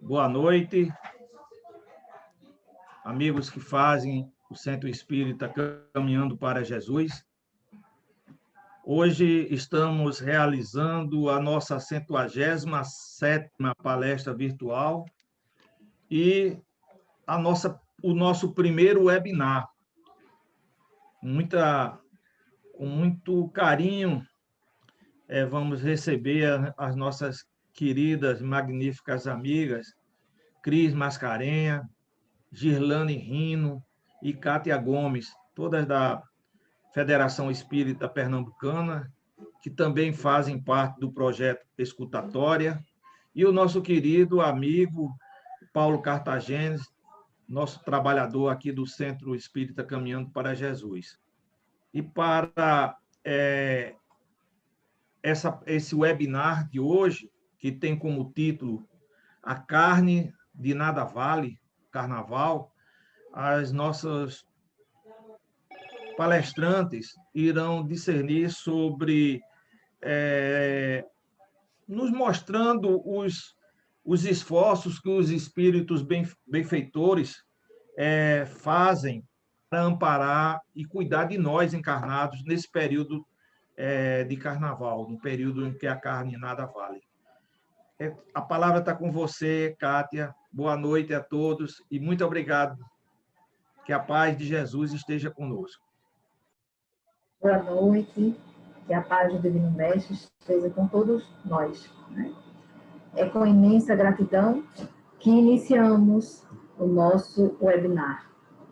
Boa noite, amigos que fazem o Centro Espírita Caminhando para Jesus. Hoje estamos realizando a nossa 107ª palestra virtual e o nosso primeiro webinar. Com muito carinho, vamos receber as nossas queridas, magníficas amigas, Cris Mascarenha, Girlane Rino e Cátia Gomes, todas da Federação Espírita Pernambucana, que também fazem parte do projeto Escutatória, e o nosso querido amigo Paulo Cartagenes, nosso trabalhador aqui do Centro Espírita Caminhando para Jesus. E para esse webinar de hoje, que tem como título A Carne de Nada Vale, Carnaval, as nossas palestrantes irão discernir sobre, nos mostrando os esforços que os espíritos benfeitores fazem para amparar e cuidar de nós encarnados nesse período de carnaval, no período em que a carne nada vale. A palavra está com você, Cátia. Boa noite a todos e muito obrigado. Que a paz de Jesus esteja conosco. Boa noite, que a paz do Divino Mestre esteja com todos nós. Né? É com imensa gratidão que iniciamos o nosso webinar,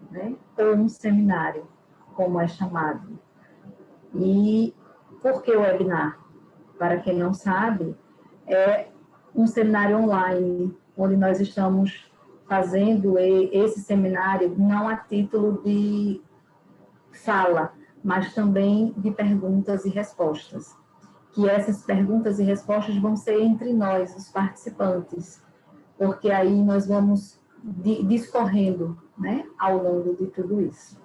né? Ou um seminário, como é chamado. E por que o webinar? Para quem não sabe, é um seminário online, onde nós estamos fazendo esse seminário não a título de fala, mas também de perguntas e respostas. Que essas perguntas e respostas vão ser entre nós, os participantes, porque aí nós vamos discorrendo, né, ao longo de tudo isso.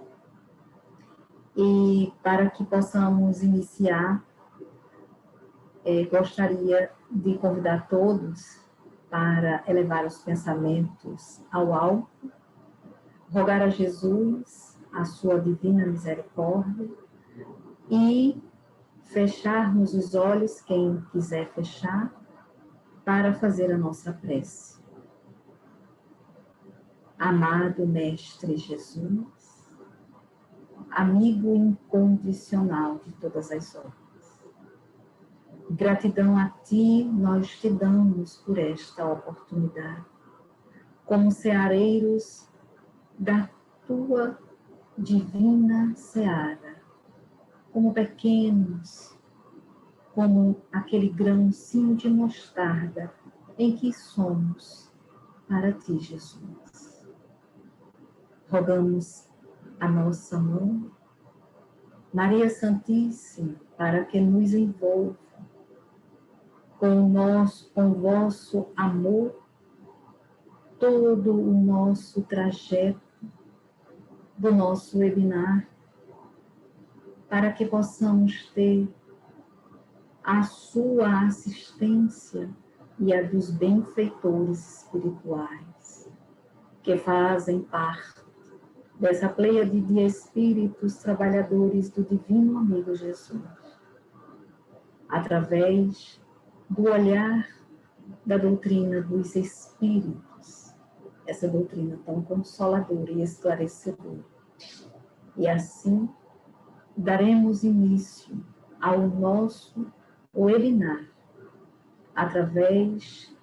E para que possamos iniciar, gostaria de convidar todos para elevar os pensamentos ao alto, rogar a Jesus a sua divina misericórdia e fecharmos os olhos, quem quiser fechar, para fazer a nossa prece. Amado Mestre Jesus, amigo incondicional de todas as horas, gratidão a Ti nós te damos por esta oportunidade, como ceareiros da Tua divina seara, como pequenos, como aquele grãozinho de mostarda em que somos para Ti, Jesus. Rogamos a nossa mão, Maria Santíssima, para que nos envolva com o vosso amor, todo o nosso trajeto do nosso webinar, para que possamos ter a sua assistência e a dos benfeitores espirituais, que fazem parte dessa pleiade de espíritos trabalhadores do Divino Amigo Jesus, através do olhar da doutrina dos Espíritos, essa doutrina tão consoladora e esclarecedora. E assim, daremos início ao nosso webinar, através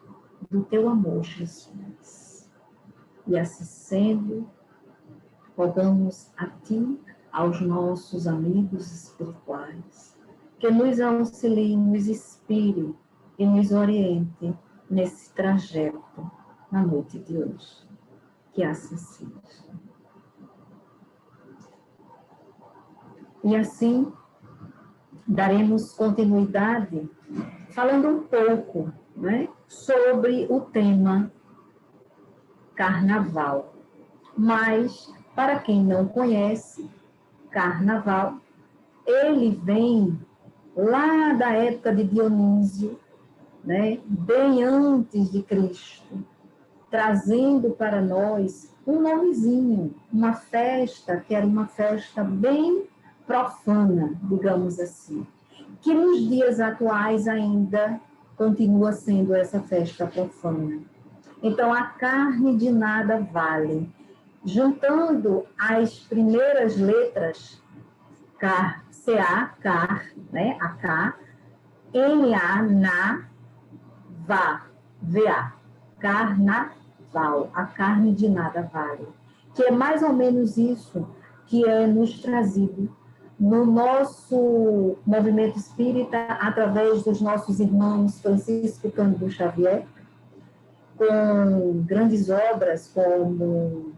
do Teu amor, Jesus. E assim sendo, rogamos a Ti, aos nossos amigos espirituais, que nos auxiliem, nos inspire e nos oriente nesse trajeto na noite de hoje. Que assim seja. E assim, daremos continuidade falando um pouco, né, sobre o tema Carnaval. Mas, para quem não conhece, Carnaval, ele vem lá da época de Dionísio, né, bem antes de Cristo, trazendo para nós um nomezinho, uma festa que era uma festa bem profana, digamos assim, que nos dias atuais ainda continua sendo essa festa profana. Então, a carne de nada vale. Juntando as primeiras letras, car, CA, car, né, a K, NA, na, vá, VA, carnaval, a carne de nada vale. Que é mais ou menos isso que é nos trazido no nosso movimento espírita, através dos nossos irmãos Francisco Cândido Xavier, com grandes obras como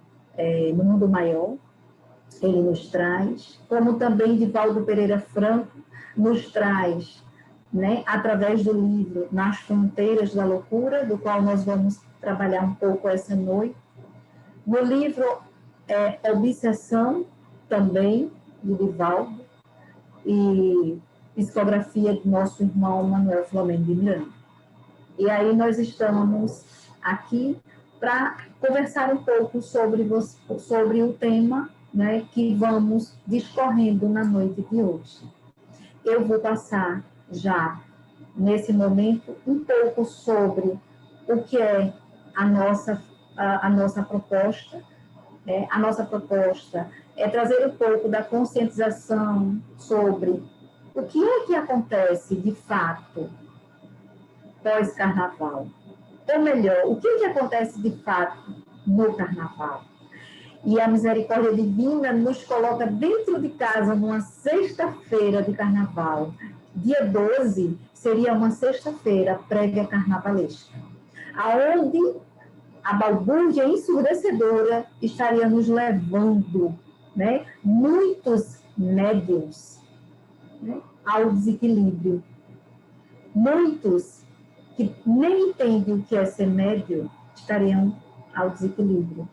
No Mundo Maior, ele nos traz, como também Divaldo Pereira Franco nos traz, né, através do livro Nas Fronteiras da Loucura, do qual nós vamos trabalhar um pouco essa noite. No livro Obsessão, também, de Divaldo, e psicografia do nosso irmão Manuel Flamengo de Miranda. E aí nós estamos aqui para conversar um pouco sobre o tema, né, que vamos discorrendo na noite de hoje. Eu vou passar já, nesse momento, um pouco sobre o que é a nossa proposta. A nossa proposta é trazer um pouco da conscientização sobre o que é que acontece, de fato, pós-carnaval. Ou melhor, o que é que acontece, de fato, no carnaval. E a misericórdia divina nos coloca dentro de casa numa sexta-feira de carnaval. Dia 12 seria uma sexta-feira prévia carnavalesca, aonde a balbúrdia ensurdecedora estaria nos levando, né, muitos médiuns, né, ao desequilíbrio. Muitos que nem entendem o que é ser médium estariam ao desequilíbrio.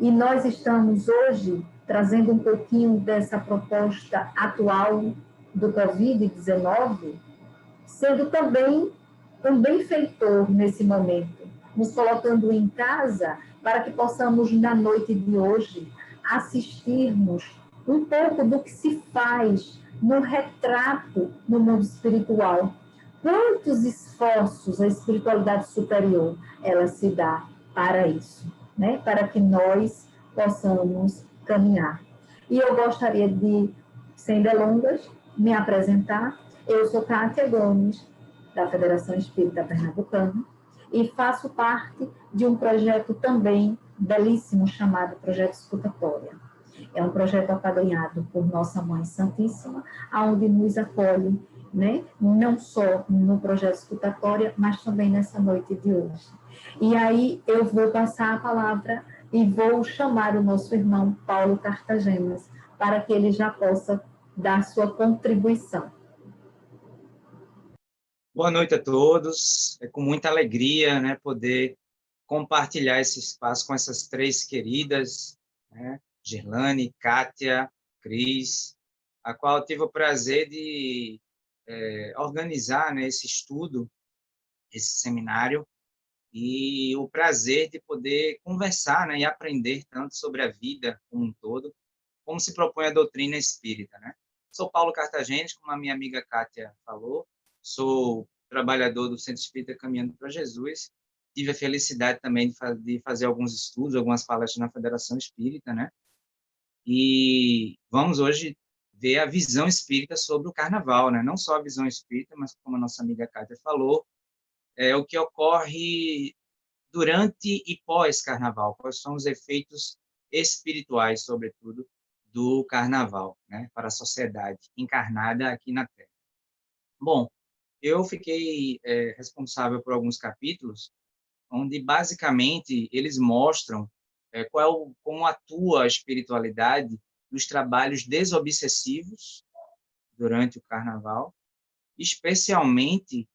E nós estamos hoje trazendo um pouquinho dessa proposta atual do Covid-19, sendo também um benfeitor nesse momento, nos colocando em casa para que possamos, na noite de hoje, assistirmos um pouco do que se faz no retrato no mundo espiritual. Quantos esforços a espiritualidade superior ela se dá para isso, né? Para que nós possamos caminhar. E eu gostaria de, sem delongas, me apresentar. Eu sou Kátia Gomes, da Federação Espírita Pernambucana, e faço parte de um projeto também belíssimo chamado Projeto Escutatória. É um projeto apadrinhado por Nossa Mãe Santíssima, onde nos acolhe, né, não só no projeto Escutatória, mas também nessa noite de hoje. E aí eu vou passar a palavra e vou chamar o nosso irmão Paulo Cartagemas para que ele já possa dar sua contribuição. Boa noite a todos. É com muita alegria, né, poder compartilhar esse espaço com essas três queridas, né, Girlane, Kátia, Cris, a qual eu tive o prazer de organizar, né, esse estudo, esse seminário, e o prazer de poder conversar, né, e aprender tanto sobre a vida como um todo, como se propõe a doutrina espírita, né? Sou Paulo Cartagenes, como a minha amiga Kátia falou, sou trabalhador do Centro Espírita Caminhando para Jesus, tive a felicidade também de fazer alguns estudos, algumas palestras na Federação Espírita, né? E vamos hoje ver a visão espírita sobre o carnaval, né? Não só a visão espírita, mas como a nossa amiga Kátia falou, o que ocorre durante e pós-carnaval, quais são os efeitos espirituais, sobretudo, do carnaval, né, para a sociedade encarnada aqui na Terra. Bom, eu fiquei responsável por alguns capítulos, onde, basicamente, eles mostram como atua a espiritualidade nos trabalhos desobsessivos durante o carnaval, especialmente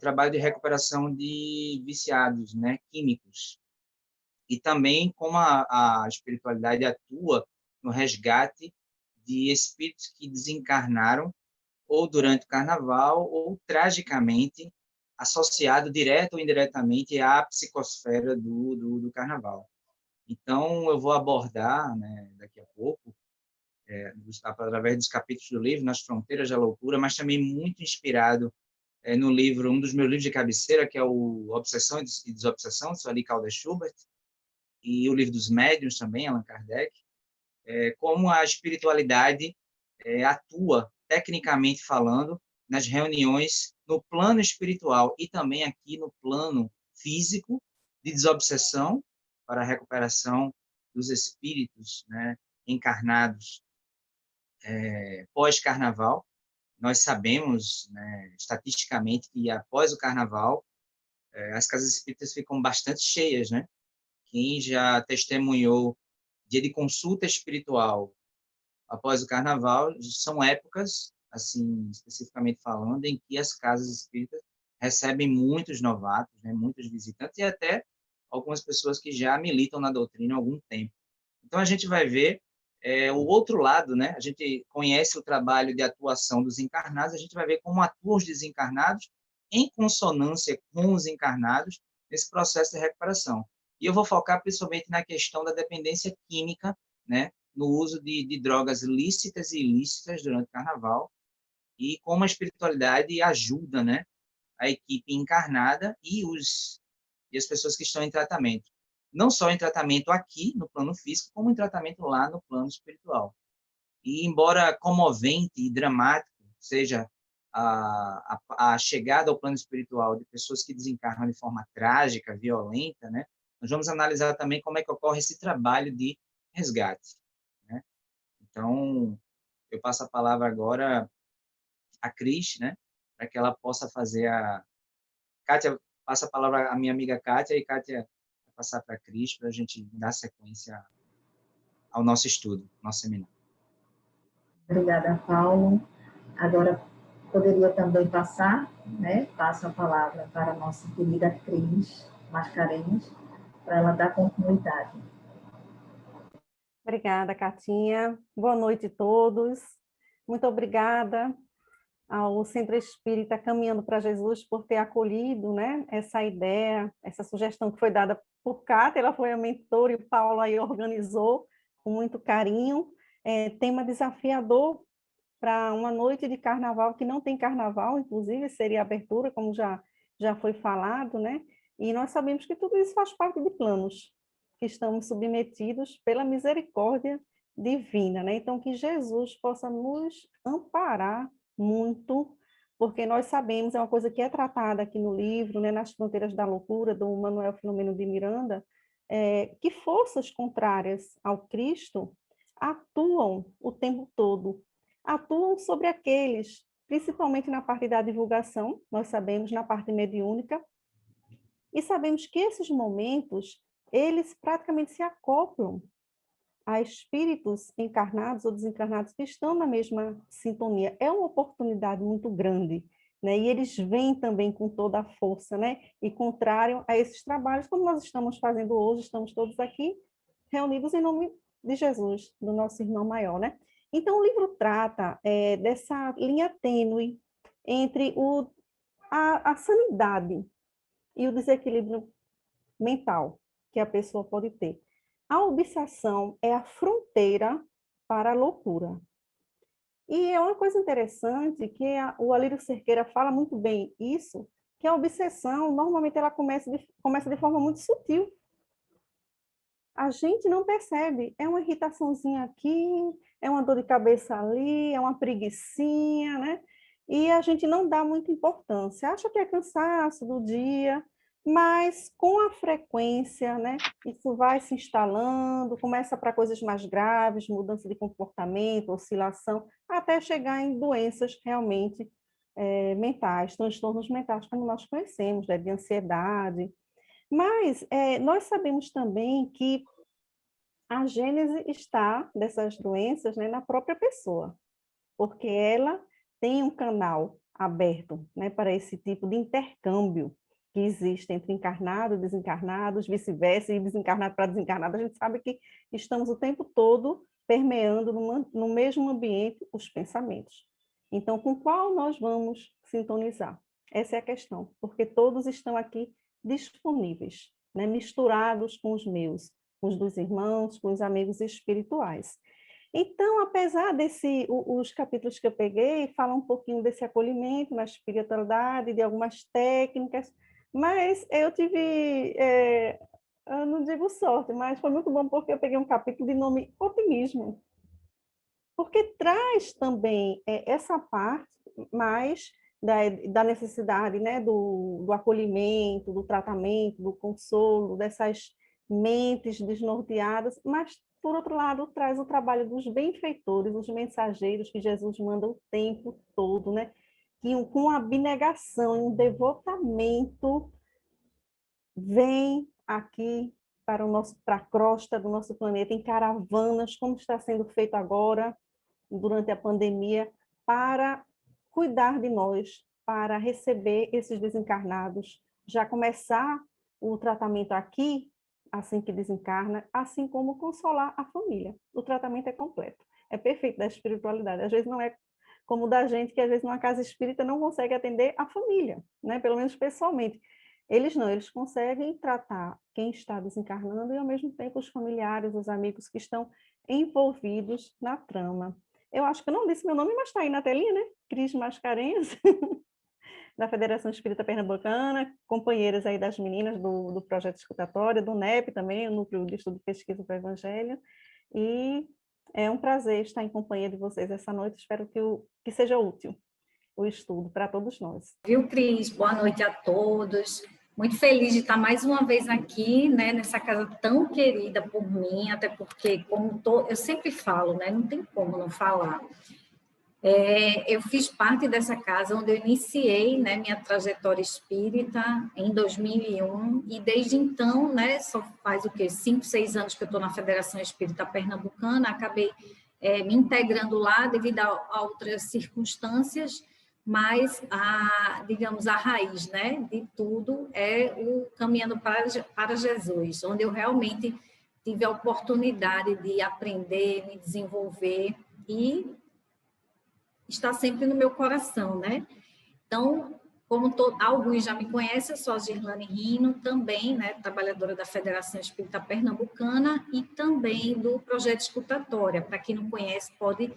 trabalho de recuperação de viciados, né, químicos, e também como a espiritualidade atua no resgate de espíritos que desencarnaram ou durante o carnaval ou, tragicamente, associado direto ou indiretamente à psicosfera do carnaval. Então, eu vou abordar, né, daqui a pouco, através dos capítulos do livro, Nas Fronteiras da Loucura, mas também muito inspirado no livro, um dos meus livros de cabeceira, que é o Obsessão e Desobsessão, de Sophie Calder Schubert, e o livro dos Médiuns também, Allan Kardec, como a espiritualidade atua, tecnicamente falando, nas reuniões no plano espiritual e também aqui no plano físico, de desobsessão para a recuperação dos espíritos, né, encarnados pós-carnaval. Nós sabemos, né, estatisticamente, que após o carnaval, as casas espíritas ficam bastante cheias, né? Quem já testemunhou dia de consulta espiritual após o carnaval, são épocas, assim, especificamente falando, em que as casas espíritas recebem muitos novatos, né, muitos visitantes e até algumas pessoas que já militam na doutrina há algum tempo. Então, a gente vai ver o outro lado, né? A gente conhece o trabalho de atuação dos encarnados, a gente vai ver como atuam os desencarnados em consonância com os encarnados nesse processo de recuperação. E eu vou focar principalmente na questão da dependência química, né? No uso de drogas lícitas e ilícitas durante o carnaval e como a espiritualidade ajuda, né? A equipe encarnada e as pessoas que estão em tratamento. Não só em tratamento aqui, no plano físico, como em tratamento lá no plano espiritual. E, embora comovente e dramático seja a chegada ao plano espiritual de pessoas que desencarnam de forma trágica, violenta, né? Nós vamos analisar também como é que ocorre esse trabalho de resgate, né? Então, eu passo a palavra agora à Cris, né? Para que ela possa fazer a... Kátia, passa a palavra à minha amiga Kátia, e Kátia vai passar para a Cris, para a gente dar sequência ao nosso estudo, nosso seminário. Obrigada, Paulo. Agora, poderia também passar, né? Passo a palavra para a nossa querida Cris Mascarenhas, para ela dar continuidade. Obrigada, Catinha. Boa noite a todos. Muito obrigada ao Centro Espírita Caminhando para Jesus por ter acolhido, né, essa ideia, essa sugestão que foi dada por Cátia, ela foi a mentora e o Paulo aí organizou com muito carinho. Tema desafiador para uma noite de carnaval, que não tem carnaval, inclusive seria a abertura, como já foi falado, né? E nós sabemos que tudo isso faz parte de planos que estamos submetidos pela misericórdia divina, né? Então, que Jesus possa nos amparar muito, porque nós sabemos, é uma coisa que é tratada aqui no livro, né, Nas Fronteiras da Loucura, do Manuel Filomeno de Miranda, que forças contrárias ao Cristo atuam o tempo todo, atuam sobre aqueles, principalmente na parte da divulgação, nós sabemos, na parte mediúnica, e sabemos que esses momentos, eles praticamente se acoplam a espíritos encarnados ou desencarnados que estão na mesma sintonia. É uma oportunidade muito grande, né? E eles vêm também com toda a força, né? E contrário a esses trabalhos, como nós estamos fazendo hoje, estamos todos aqui reunidos em nome de Jesus, do nosso irmão maior, né? Então, o livro trata dessa linha tênue entre a sanidade e o desequilíbrio mental que a pessoa pode ter. A obsessão é a fronteira para a loucura. E é uma coisa interessante que o Alírio Cerqueira fala muito bem isso, que a obsessão, normalmente, ela começa de forma muito sutil. A gente não percebe, é uma irritaçãozinha aqui, é uma dor de cabeça ali, é uma preguicinha, né? E a gente não dá muita importância, acha que é cansaço do dia, mas com a frequência, né, isso vai se instalando, começa para coisas mais graves, mudança de comportamento, oscilação, até chegar em doenças realmente mentais, transtornos mentais, como nós conhecemos, né, de ansiedade. Mas nós sabemos também que a gênese está dessas doenças, né, na própria pessoa, porque ela tem um canal aberto, né, para esse tipo de intercâmbio que existe entre encarnado e desencarnados, vice-versa, e desencarnado para desencarnado. A gente sabe que estamos o tempo todo permeando no mesmo ambiente os pensamentos. Então, com qual nós vamos sintonizar? Essa é a questão, porque todos estão aqui disponíveis, né? Misturados com os meus, com os dos irmãos, com os amigos espirituais. Então, apesar os capítulos que eu peguei falam um pouquinho desse acolhimento na espiritualidade, de algumas técnicas, mas eu tive, eu não digo sorte, mas foi muito bom porque eu peguei um capítulo de nome Otimismo, porque traz também essa parte mais da necessidade, né, do acolhimento, do tratamento, do consolo, dessas mentes desnorteadas, mas, por outro lado, traz o trabalho dos benfeitores, os mensageiros que Jesus manda o tempo todo, né, que com abnegação, um devotamento, vem aqui para a crosta do nosso planeta, em caravanas, como está sendo feito agora, durante a pandemia, para cuidar de nós, para receber esses desencarnados, já começar o tratamento aqui, assim que desencarna, assim como consolar a família. O tratamento é completo, é perfeito da espiritualidade. Às vezes não é como da gente, que às vezes numa casa espírita não consegue atender a família, né? Pelo menos pessoalmente. Eles não, eles conseguem tratar quem está desencarnando e, ao mesmo tempo, os familiares, os amigos que estão envolvidos na trama. Eu acho que eu não disse meu nome, mas está aí na telinha, né? Cris Mascarenhas, da Federação Espírita Pernambucana, companheiras aí das meninas do Projeto Escutatório, do NEP também, o Núcleo de Estudo e Pesquisa do Evangelho, e é um prazer estar em companhia de vocês essa noite, espero que seja útil o estudo para todos nós. Viu, Cris? Boa noite a todos. Muito feliz de estar mais uma vez aqui, né, nessa casa tão querida por mim, até porque, eu sempre falo, né, não tem como não falar. Eu fiz parte dessa casa onde eu iniciei, né, minha trajetória espírita em 2001, e desde então, né, só faz o quê? 5, 6 anos que eu estou na Federação Espírita Pernambucana, acabei me integrando lá devido a outras circunstâncias, mas digamos, a raiz, né, de tudo é o Caminhando para Jesus, onde eu realmente tive a oportunidade de aprender, me desenvolver e está sempre no meu coração, né? Então, como alguns já me conhecem, eu sou a Girlane Rino, também, né, trabalhadora da Federação Espírita Pernambucana e também do Projeto Escutatória. Para quem não conhece, pode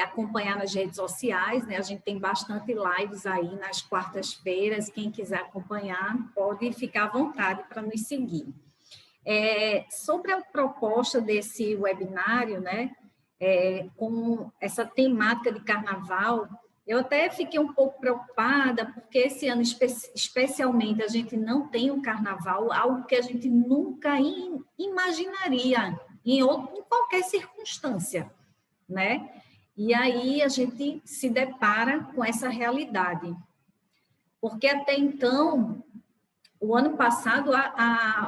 acompanhar nas redes sociais, né? A gente tem bastante lives aí nas quartas-feiras. Quem quiser acompanhar, pode ficar à vontade para nos seguir. Sobre a proposta desse webinário, né, com essa temática de carnaval, eu até fiquei um pouco preocupada, porque esse ano, especialmente, a gente não tem um carnaval, algo que a gente nunca imaginaria em qualquer circunstância, né? E aí a gente se depara com essa realidade. Porque até então, o ano passado,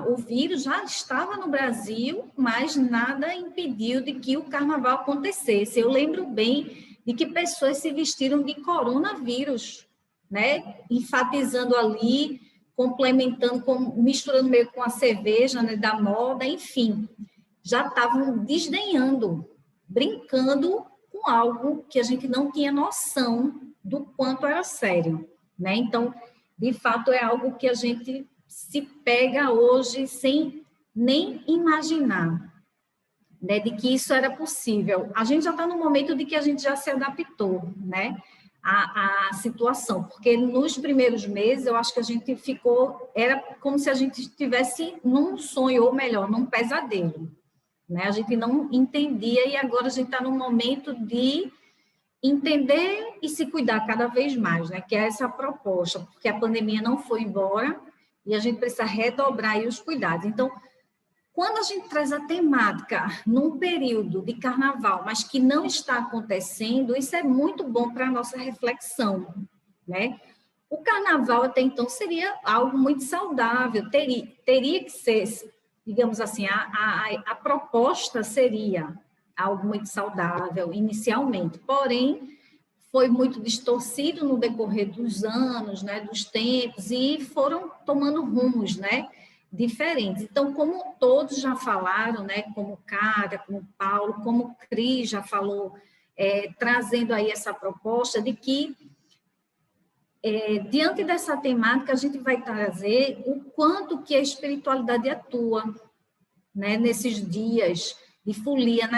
o vírus já estava no Brasil, mas nada impediu de que o carnaval acontecesse. Eu lembro bem de que pessoas se vestiram de coronavírus, né? Enfatizando ali, complementando, misturando meio com a cerveja, né, da moda, enfim. Já estavam desdenhando, brincando com algo que a gente não tinha noção do quanto era sério, né? Então, de fato, é algo que a gente se pega hoje sem nem imaginar, né, de que isso era possível. A gente já está no momento de que a gente já se adaptou, né, à situação, porque nos primeiros meses eu acho que a gente era como se a gente estivesse num sonho, ou melhor, num pesadelo, né, a gente não entendia, e agora a gente está num momento de entender e se cuidar cada vez mais, né, que é essa proposta, porque a pandemia não foi embora e a gente precisa redobrar aí os cuidados. Então, quando a gente traz a temática num período de carnaval, mas que não está acontecendo, isso é muito bom para a nossa reflexão, né? O carnaval, até então, seria algo muito saudável, teria que ser, digamos assim, a proposta seria algo muito saudável inicialmente, porém, foi muito distorcido no decorrer dos anos, né, dos tempos, e foram tomando rumos, né, diferentes. Então, como todos já falaram, né, como Cátia, como Paulo, como Cris já falou, trazendo aí essa proposta de que diante dessa temática, a gente vai trazer o quanto que a espiritualidade atua, né, nesses dias de folia,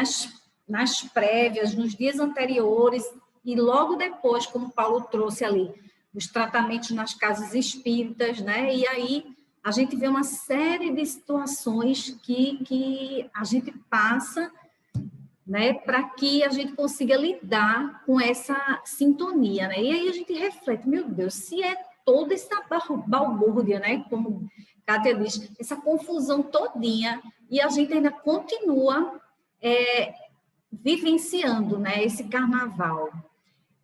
nas prévias, nos dias anteriores, e logo depois, como Paulo trouxe ali, os tratamentos nas casas espíritas, né? E aí a gente vê uma série de situações que a gente passa, né, para que a gente consiga lidar com essa sintonia, né? E aí a gente reflete, meu Deus, se é toda essa balbúrdia, né, como Kátia diz, essa confusão todinha, e a gente ainda continua vivenciando, né, esse carnaval.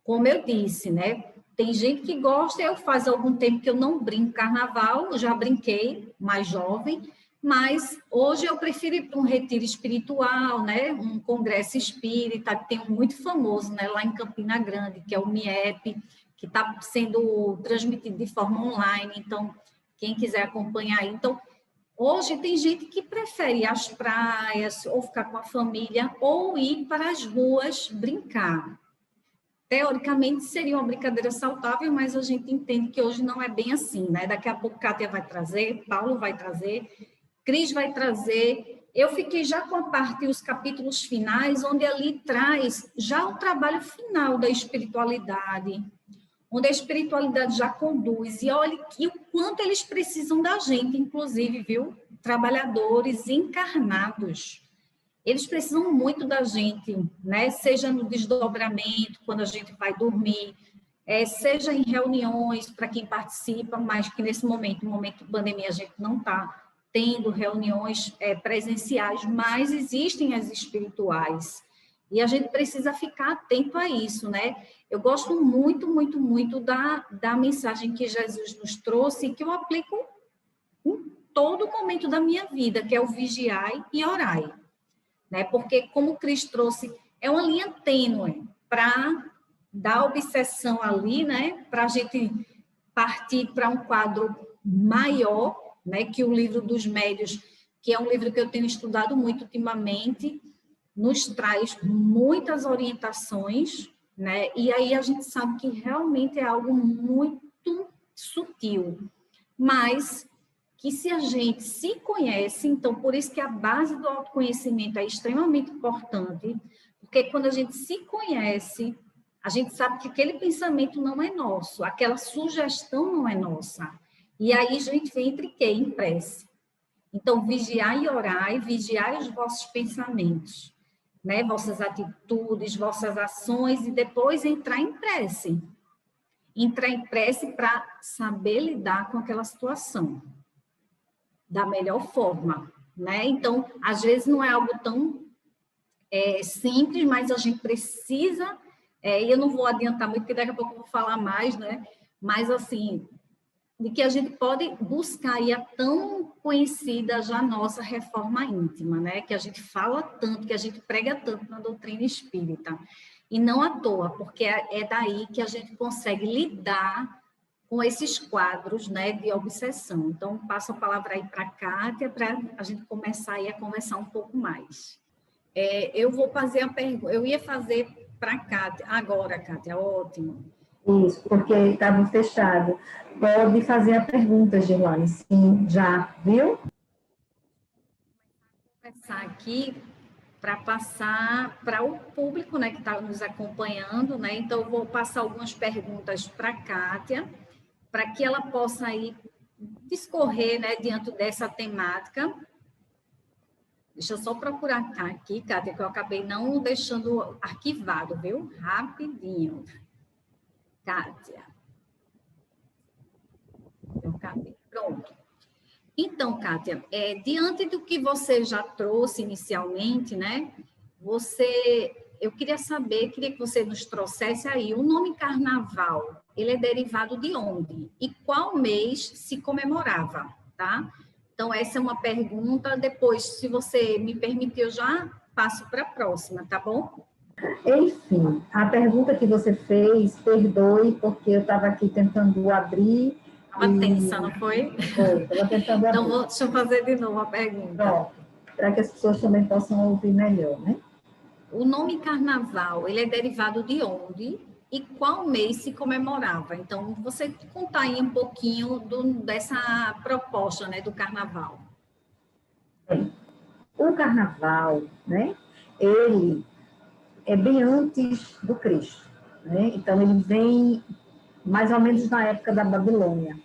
Como eu disse, né, tem gente que gosta, eu faz algum tempo que eu não brinco carnaval, eu já brinquei mais jovem, mas hoje eu prefiro ir para um retiro espiritual, né, um congresso espírita, que tem um muito famoso, né, lá em Campina Grande, que é o MIEP, que está sendo transmitido de forma online, então, quem quiser acompanhar aí. Então, hoje tem gente que prefere ir às praias, ou ficar com a família, ou ir para as ruas brincar. Teoricamente, seria uma brincadeira saudável, mas a gente entende que hoje não é bem assim, né? Daqui a pouco Kátia vai trazer, Paulo vai trazer, Cris vai trazer. Eu fiquei já com a parte, os capítulos finais, onde ali traz já o trabalho final da espiritualidade, onde a espiritualidade já conduz, e olha que o quanto eles precisam da gente, inclusive, viu? Trabalhadores encarnados. Eles precisam muito da gente, né? Seja no desdobramento, quando a gente vai dormir, seja em reuniões para quem participa, mas que nesse momento, no momento de pandemia, a gente não está tendo reuniões presenciais, mas existem as espirituais. E a gente precisa ficar atento a isso, né? Eu gosto muito, muito, muito da mensagem que Jesus nos trouxe, que eu aplico em todo momento da minha vida, que é o vigiai e orai. Né? Porque, como o Cris trouxe, é uma linha tênue para dar obsessão ali, né? Para a gente partir para um quadro maior, né? Que o livro dos médios, que é um livro que eu tenho estudado muito ultimamente, nos traz muitas orientações, né? E aí a gente sabe que realmente é algo muito sutil, mas que se a gente se conhece, então por isso que a base do autoconhecimento é extremamente importante, porque quando a gente se conhece, a gente sabe que aquele pensamento não é nosso, aquela sugestão não é nossa. E aí a gente entra em prece. Então, vigiai e orai, vigiai os vossos pensamentos, né? Vossas atitudes, vossas ações, e depois entrar em prece. Entrar em prece para saber lidar com aquela situação da melhor forma, né? Então, às vezes não é algo tão simples, mas a gente precisa, e eu não vou adiantar muito, porque daqui a pouco eu vou falar mais, né? Mas, assim, de que a gente pode buscar aí a tão conhecida já nossa reforma íntima, né? Que a gente fala tanto, que a gente prega tanto na doutrina espírita. E não à toa, porque é daí que a gente consegue lidar com esses quadros, né, de obsessão. Então, passo a palavra aí para a Kátia, para a gente começar aí a conversar um pouco mais. Eu vou fazer a pergunta, eu ia fazer para a Kátia, agora, Kátia, ótimo. Isso, porque estava fechado. Pode fazer a pergunta, Girlane, sim, já, viu? Vou começar aqui para passar para o público, né, que está nos acompanhando, né, então eu vou passar algumas perguntas para a Kátia, para que ela possa aí discorrer, né, diante dessa temática. Deixa eu só procurar aqui, Kátia, que eu acabei não deixando arquivado, viu? Rapidinho. Kátia. Eu acabei. Pronto. Então, Kátia, diante do que você já trouxe inicialmente, né? Eu queria que você nos trouxesse aí o nome carnaval. Ele é derivado de onde? E qual mês se comemorava, tá? Então, essa é uma pergunta. Depois, se você me permitir, eu já passo para a próxima, tá bom? Enfim, a pergunta que você fez, perdoe, porque eu estava aqui tentando abrir. Estava tensa, não foi? Foi, estava tentando abrir. Então, deixa eu fazer de novo a pergunta. Pronto, para que as pessoas também possam ouvir melhor, né? O nome carnaval, ele é derivado de onde? e qual mês se comemorava. Então, você contar aí um pouquinho dessa proposta, né, do carnaval. O carnaval, né, ele é bem antes do Cristo, né? Então, ele vem mais ou menos na época da Babilônia.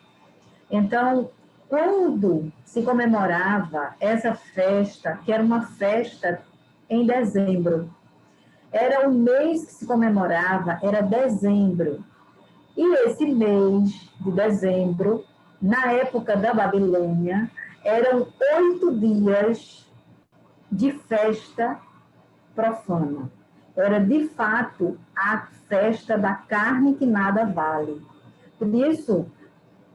Então, quando se comemorava essa festa, que era uma festa em dezembro, era o mês que se comemorava, era dezembro. E esse mês de dezembro, na época da Babilônia, eram 8 dias de festa profana. Era, de fato, a festa da carne que nada vale. Por isso,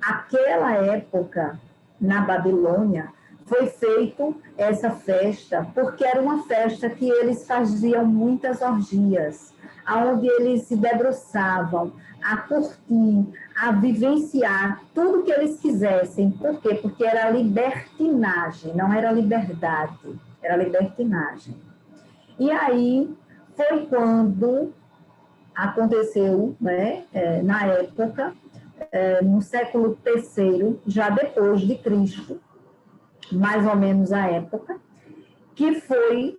aquela época, na Babilônia, foi feita essa festa, porque era uma festa que eles faziam muitas orgias, onde eles se debruçavam a curtir, a vivenciar tudo que eles quisessem. Por quê? Porque era libertinagem, não era liberdade, era libertinagem. E aí foi quando aconteceu, né, na época, no século III, já depois de Cristo, mais ou menos a época, que foi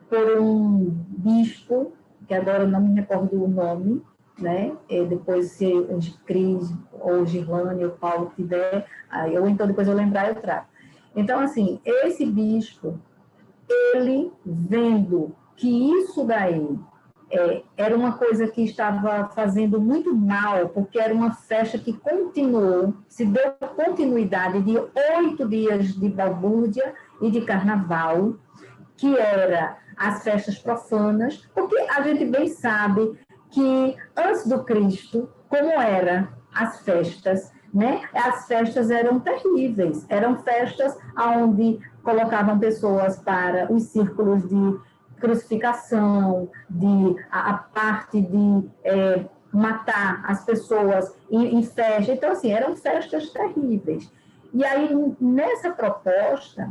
por um bispo, que agora não me recordo o nome, né? Depois, se Cris ou Girlane ou Paulo tiver, ou então depois eu lembrar, eu trago. Então, assim, esse bispo, ele vendo que isso daí era uma coisa que estava fazendo muito mal, porque era uma festa que continuou, se deu continuidade de 8 dias de balbúrdia e de carnaval, que era as festas profanas, porque a gente bem sabe que antes do Cristo, como eram as festas, né? As festas eram terríveis, eram festas onde colocavam pessoas para os círculos de crucificação, a parte de matar as pessoas em festa. Então, assim, eram festas terríveis. E aí, nessa proposta,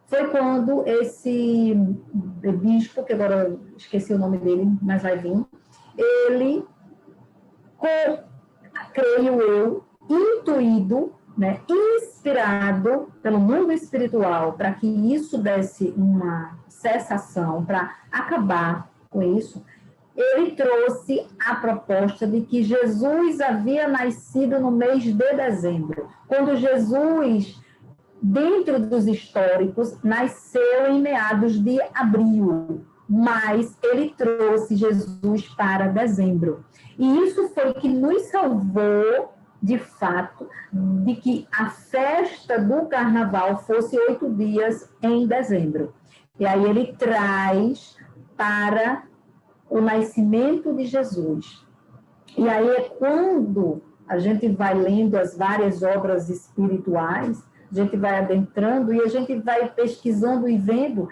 foi quando esse bispo, que agora eu esqueci o nome dele, mas vai vir, ele, creio eu, intuído, né, inspirado pelo mundo espiritual, para que isso desse uma cessação, para acabar com isso, ele trouxe a proposta de que Jesus havia nascido no mês de dezembro. Quando Jesus, dentro dos históricos, nasceu em meados de abril, mas ele trouxe Jesus para dezembro. E isso foi que nos salvou, de fato, de que a festa do carnaval fosse 8 dias em dezembro. E aí ele traz para o nascimento de Jesus. E aí é quando a gente vai lendo as várias obras espirituais, a gente vai adentrando e a gente vai pesquisando e vendo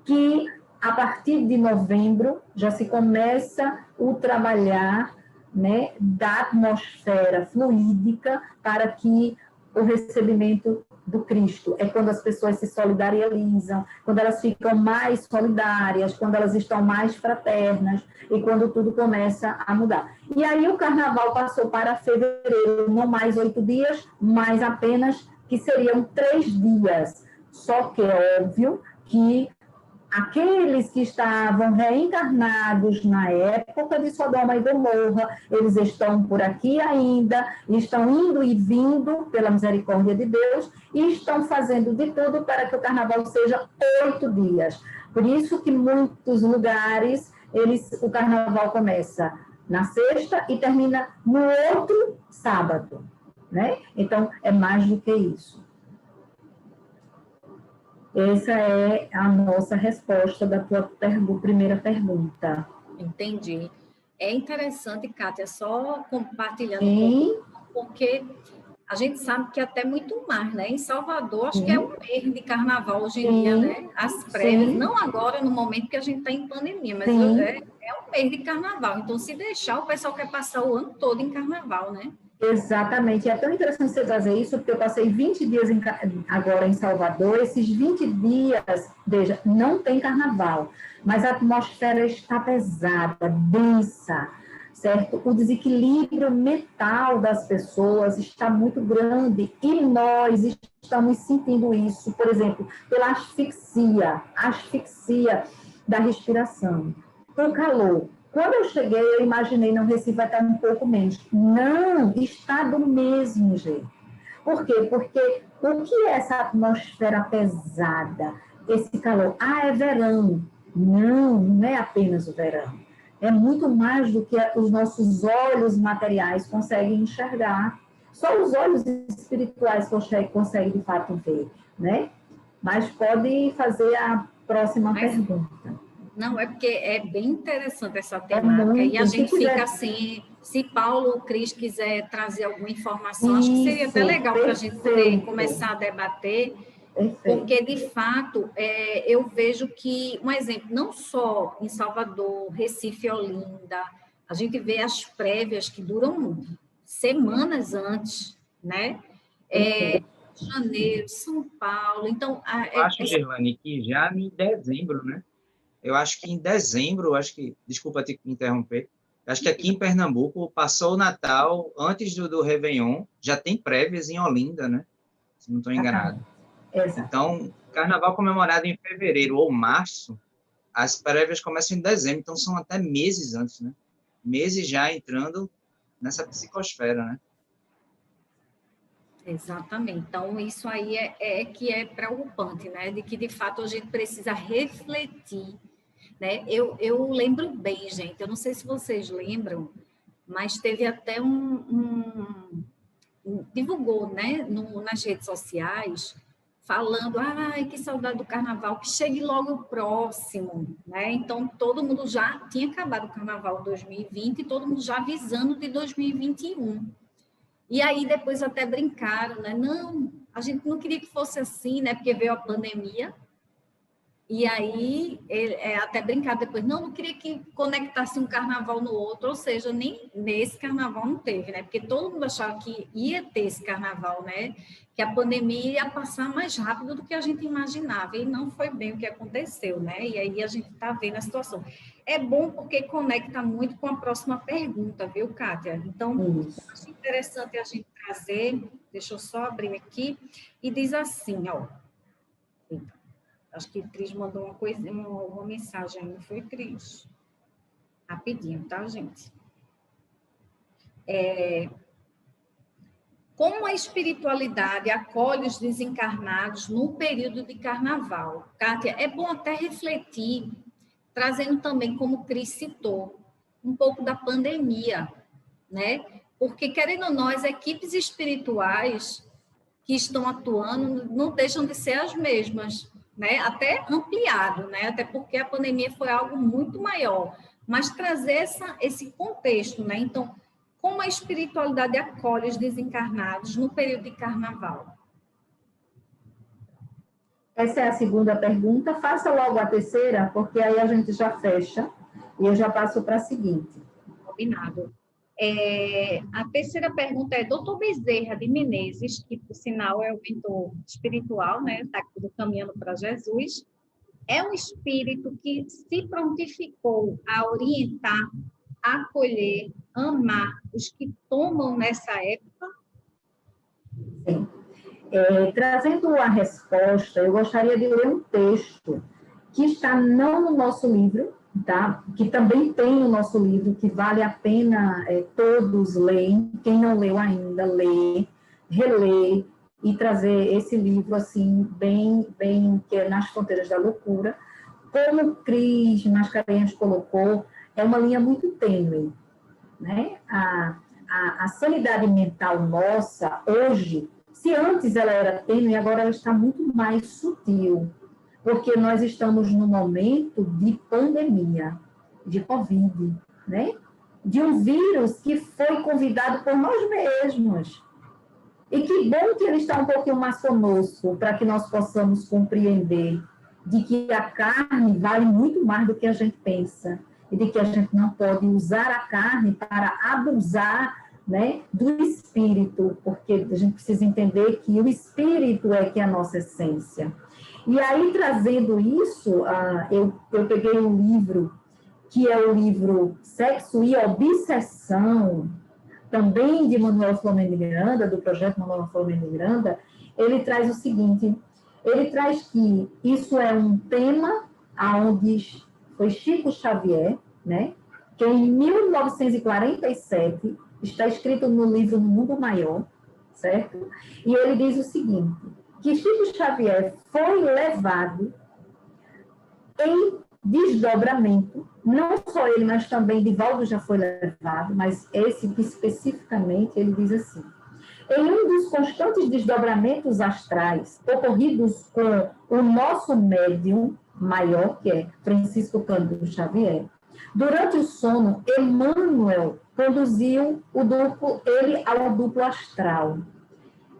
que a partir de novembro já se começa o trabalhar, né, da atmosfera fluídica para que o recebimento do Cristo. É quando as pessoas se solidarizam, quando elas ficam mais solidárias, quando elas estão mais fraternas e quando tudo começa a mudar. E aí o carnaval passou para fevereiro, não mais 8 dias, mas apenas que seriam 3 dias. Só que é óbvio que aqueles que estavam reencarnados na época de Sodoma e Gomorra, eles estão por aqui ainda, estão indo e vindo pela misericórdia de Deus e estão fazendo de tudo para que o carnaval seja 8 dias. Por isso que muitos lugares, o carnaval começa na sexta e termina no outro sábado, né? Então, é mais do que isso. Essa é a nossa resposta da tua primeira pergunta. Entendi. É interessante, Kátia, só compartilhando Sim. um pouco, porque a gente sabe que até muito mais, né? Em Salvador, acho que é um mês de carnaval hoje em dia, né? As prévias, não agora, no momento que a gente está em pandemia, mas é um mês de carnaval. Então, se deixar, o pessoal quer passar o ano todo em carnaval, né? Exatamente. É tão interessante você trazer isso, porque eu passei 20 dias agora em Salvador. Esses 20 dias, veja, não tem carnaval, mas a atmosfera está pesada, densa. certo? O desequilíbrio mental das pessoas está muito grande e nós estamos sentindo isso, por exemplo, pela asfixia da respiração, o calor. Quando eu cheguei, eu imaginei, não, Recife vai estar um pouco menos. Não, está do mesmo jeito. Por quê? Porque o que é essa atmosfera pesada, esse calor? Ah, é verão. Não, não é apenas o verão. É muito mais do que os nossos olhos materiais conseguem enxergar. Só os olhos espirituais conseguem de fato ver, né? Mas pode fazer a próxima pergunta. Não, é porque é bem interessante essa temática. E a gente fica assim, se Paulo ou Cris quiser trazer alguma informação, acho que seria até legal para a gente poder começar a debater. Porque, de fato, eu vejo que, um exemplo, não só em Salvador, Recife, Olinda, a gente vê as prévias que duram semanas antes, né? Janeiro, São Paulo, então... Eu acho, Gerlane, que já em dezembro, né? Eu acho que em dezembro, desculpa te interromper, acho que aqui em Pernambuco, passou o Natal, antes do Réveillon, já tem prévias em Olinda, né? Se não estou enganado. Exato. Então, carnaval comemorado em fevereiro ou março, as prévias começam em dezembro, então são até meses antes, né? Meses já entrando nessa psicosfera, né? Exatamente. Então, isso aí que é preocupante, né? De que, de fato, a gente precisa refletir, né? Eu lembro bem, gente, eu não sei se vocês lembram, mas teve até divulgou, né, nas redes sociais, falando, ai, que saudade do carnaval, que chegue logo o próximo, né? Então, todo mundo já tinha acabado o carnaval 2020 e todo mundo já avisando de 2021. E aí, depois até brincaram, né? Não, a gente não queria que fosse assim, né? Porque veio a pandemia. E aí, até brincar depois, não queria que conectasse um carnaval no outro, ou seja, nem nesse carnaval não teve, né? Porque todo mundo achava que ia ter esse carnaval, né? Que a pandemia ia passar mais rápido do que a gente imaginava, e não foi bem o que aconteceu, né? E aí a gente está vendo a situação. É bom porque conecta muito com a próxima pergunta, viu, Kátia? Então, acho interessante a gente trazer, deixa eu só abrir aqui, e diz assim, ó. Acho que Cris mandou uma mensagem aí, não foi, Cris? Rapidinho, tá, gente? Como a espiritualidade acolhe os desencarnados no período de carnaval? Kátia, é bom até refletir, trazendo também, como Cris citou, um pouco da pandemia, né? Porque, querendo ou não, as equipes espirituais que estão atuando não deixam de ser as mesmas, né? Até ampliado, né? Até porque a pandemia foi algo muito maior, mas trazer esse contexto, né? Então, como a espiritualidade acolhe os desencarnados no período de carnaval? Essa é a segunda pergunta. Faça logo a terceira, porque aí a gente já fecha e eu já passo para a seguinte. Combinado. A terceira pergunta é Dr. Bezerra de Menezes, que, por sinal, é o mentor espiritual, né? Está caminhando para Jesus. É um espírito que se prontificou a orientar, acolher, amar os que tomam nessa época? Sim. Trazendo a resposta, eu gostaria de ler um texto que está não no nosso livro, tá? Que também tem no nosso livro, que vale a pena todos lerem. Quem não leu ainda, lê, relê e trazer esse livro assim, bem que é Nas Fronteiras da Loucura. Como Cris Mascarenhas colocou, é uma linha muito tênue, né? A sanidade mental nossa, hoje, se antes ela era tênue, agora ela está muito mais sutil, porque nós estamos num momento de pandemia, de Covid, né? De um vírus que foi convidado por nós mesmos. E que bom que ele está um pouquinho mais conosco, para que nós possamos compreender de que a carne vale muito mais do que a gente pensa, e de que a gente não pode usar a carne para abusar, né, do espírito, porque a gente precisa entender que o espírito é que é a nossa essência. E aí, trazendo isso, eu peguei um livro que é o livro Sexo e Obsessão, também de Manuel Filomeno de Miranda, do projeto Manuel Filomeno de Miranda, ele traz o seguinte, ele traz que isso é um tema onde foi Chico Xavier, né, que em 1947 está escrito no livro No Mundo Maior, certo? E ele diz o seguinte, que Chico Xavier foi levado em desdobramento, não só ele, mas também Divaldo já foi levado, mas esse que especificamente ele diz assim, em um dos constantes desdobramentos astrais ocorridos com o nosso médium maior, que é Francisco Cândido Xavier, durante o sono, Emmanuel conduziu ele ao duplo astral.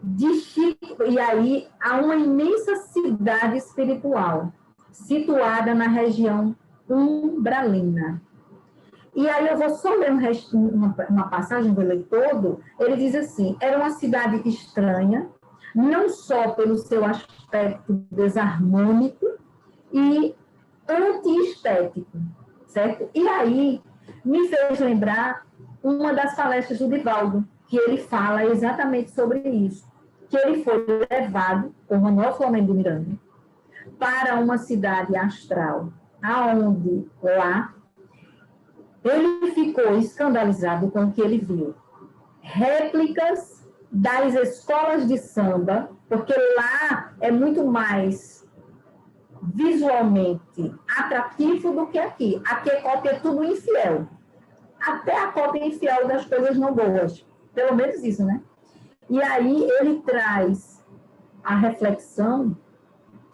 De Chico, e aí há uma imensa cidade espiritual, situada na região umbralina. E aí eu vou só ler uma passagem, vou ler todo. Ele diz assim, era uma cidade estranha, não só pelo seu aspecto desarmônico e antiestético, certo? E aí me fez lembrar uma das palestras do Divaldo, que ele fala exatamente sobre isso, que ele foi levado, por Manuel Filomeno de Miranda, para uma cidade astral, aonde lá ele ficou escandalizado com o que ele viu. Réplicas das escolas de samba, porque lá é muito mais visualmente atrativo do que aqui. Aqui a cópia é tudo infiel. Até a cópia infiel das coisas não boas. Pelo menos isso, né? E aí ele traz a reflexão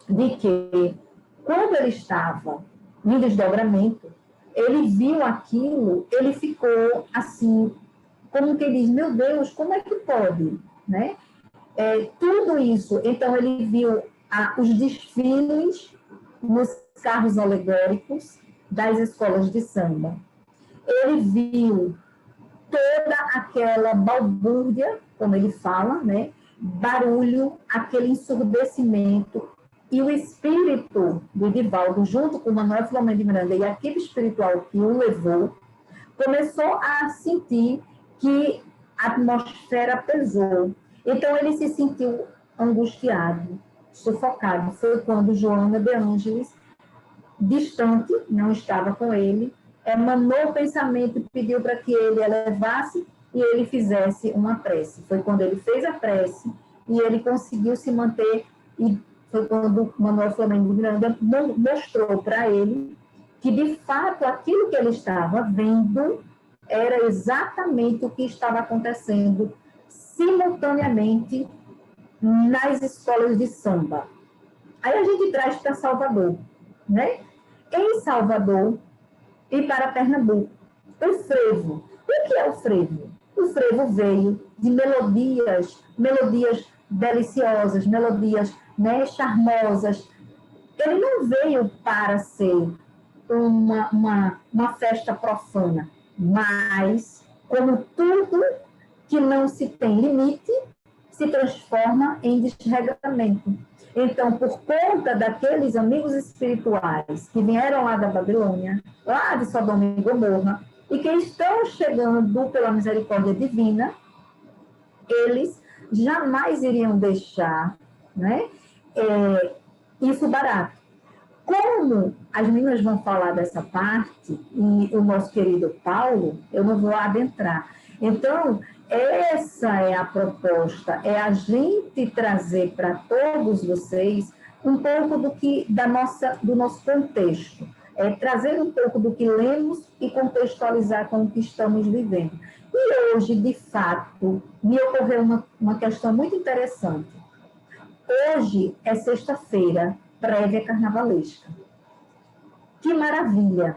de que, quando ele estava em desdobramento, ele viu aquilo, ele ficou assim, como que diz, meu Deus, como é que pode, né? Tudo isso, então ele viu os desfiles nos carros alegóricos das escolas de samba. Ele viu toda aquela balbúrdia, como ele fala, né? Barulho, aquele ensurdecimento, e o espírito do Divaldo, junto com Manuel Filomeno de Miranda e a equipe espiritual que o levou, começou a sentir que a atmosfera pesou. Então, ele se sentiu angustiado, sufocado. Foi quando Joana de Ângeles, distante, não estava com ele, emanou o pensamento e pediu para que ele elevasse e ele fizesse uma prece. Foi quando ele fez a prece e ele conseguiu se manter, e foi quando Manuel Filomeno de Miranda mostrou para ele que, de fato, aquilo que ele estava vendo era exatamente o que estava acontecendo simultaneamente nas escolas de samba. Aí a gente traz para Salvador, né? Em Salvador e para Pernambuco, o frevo. O que é o frevo? O frevo veio de melodias deliciosas, melodias, né, charmosas. Ele não veio para ser uma festa profana, mas, como tudo que não se tem limite, se transforma em desregramento. Então, por conta daqueles amigos espirituais que vieram lá da Babilônia, lá de Sodoma e Gomorra, e que estão chegando pela misericórdia divina, eles jamais iriam deixar, né, isso barato. Como as meninas vão falar dessa parte, e o nosso querido Paulo, eu não vou adentrar. Então, essa é a proposta, é a gente trazer para todos vocês um pouco do nosso contexto, trazer um pouco do que lemos e contextualizar com o que estamos vivendo. E hoje, de fato, me ocorreu uma questão muito interessante. Hoje é sexta-feira, prévia carnavalesca. Que maravilha!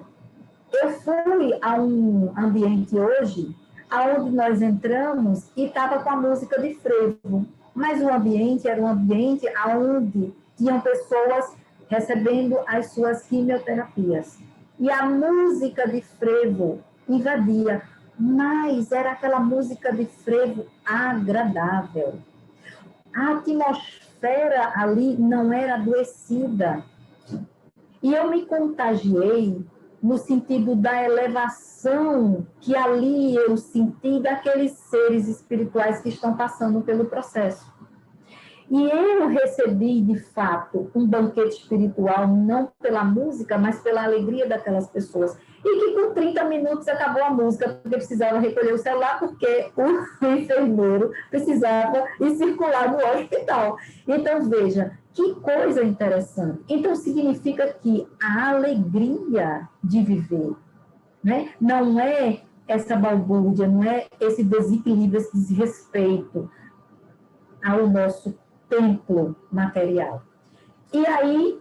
Eu fui a um ambiente hoje, aonde nós entramos e estava com a música de frevo, mas o ambiente era um ambiente onde tinham pessoas recebendo as suas quimioterapias. E a música de frevo invadia, mas era aquela música de frevo agradável. A atmosfera ali não era adoecida. E eu me contagiei no sentido da elevação que ali eu senti daqueles seres espirituais que estão passando pelo processo. E eu recebi, de fato, um banquete espiritual, não pela música, mas pela alegria daquelas pessoas. E que com 30 minutos acabou a música, porque precisava recolher o celular, porque o enfermeiro precisava ir circular no hospital. Então, veja, que coisa interessante. Então, significa que a alegria de viver, né, não é essa balbúrdia, não é esse desequilíbrio, esse desrespeito ao nosso templo material. E aí,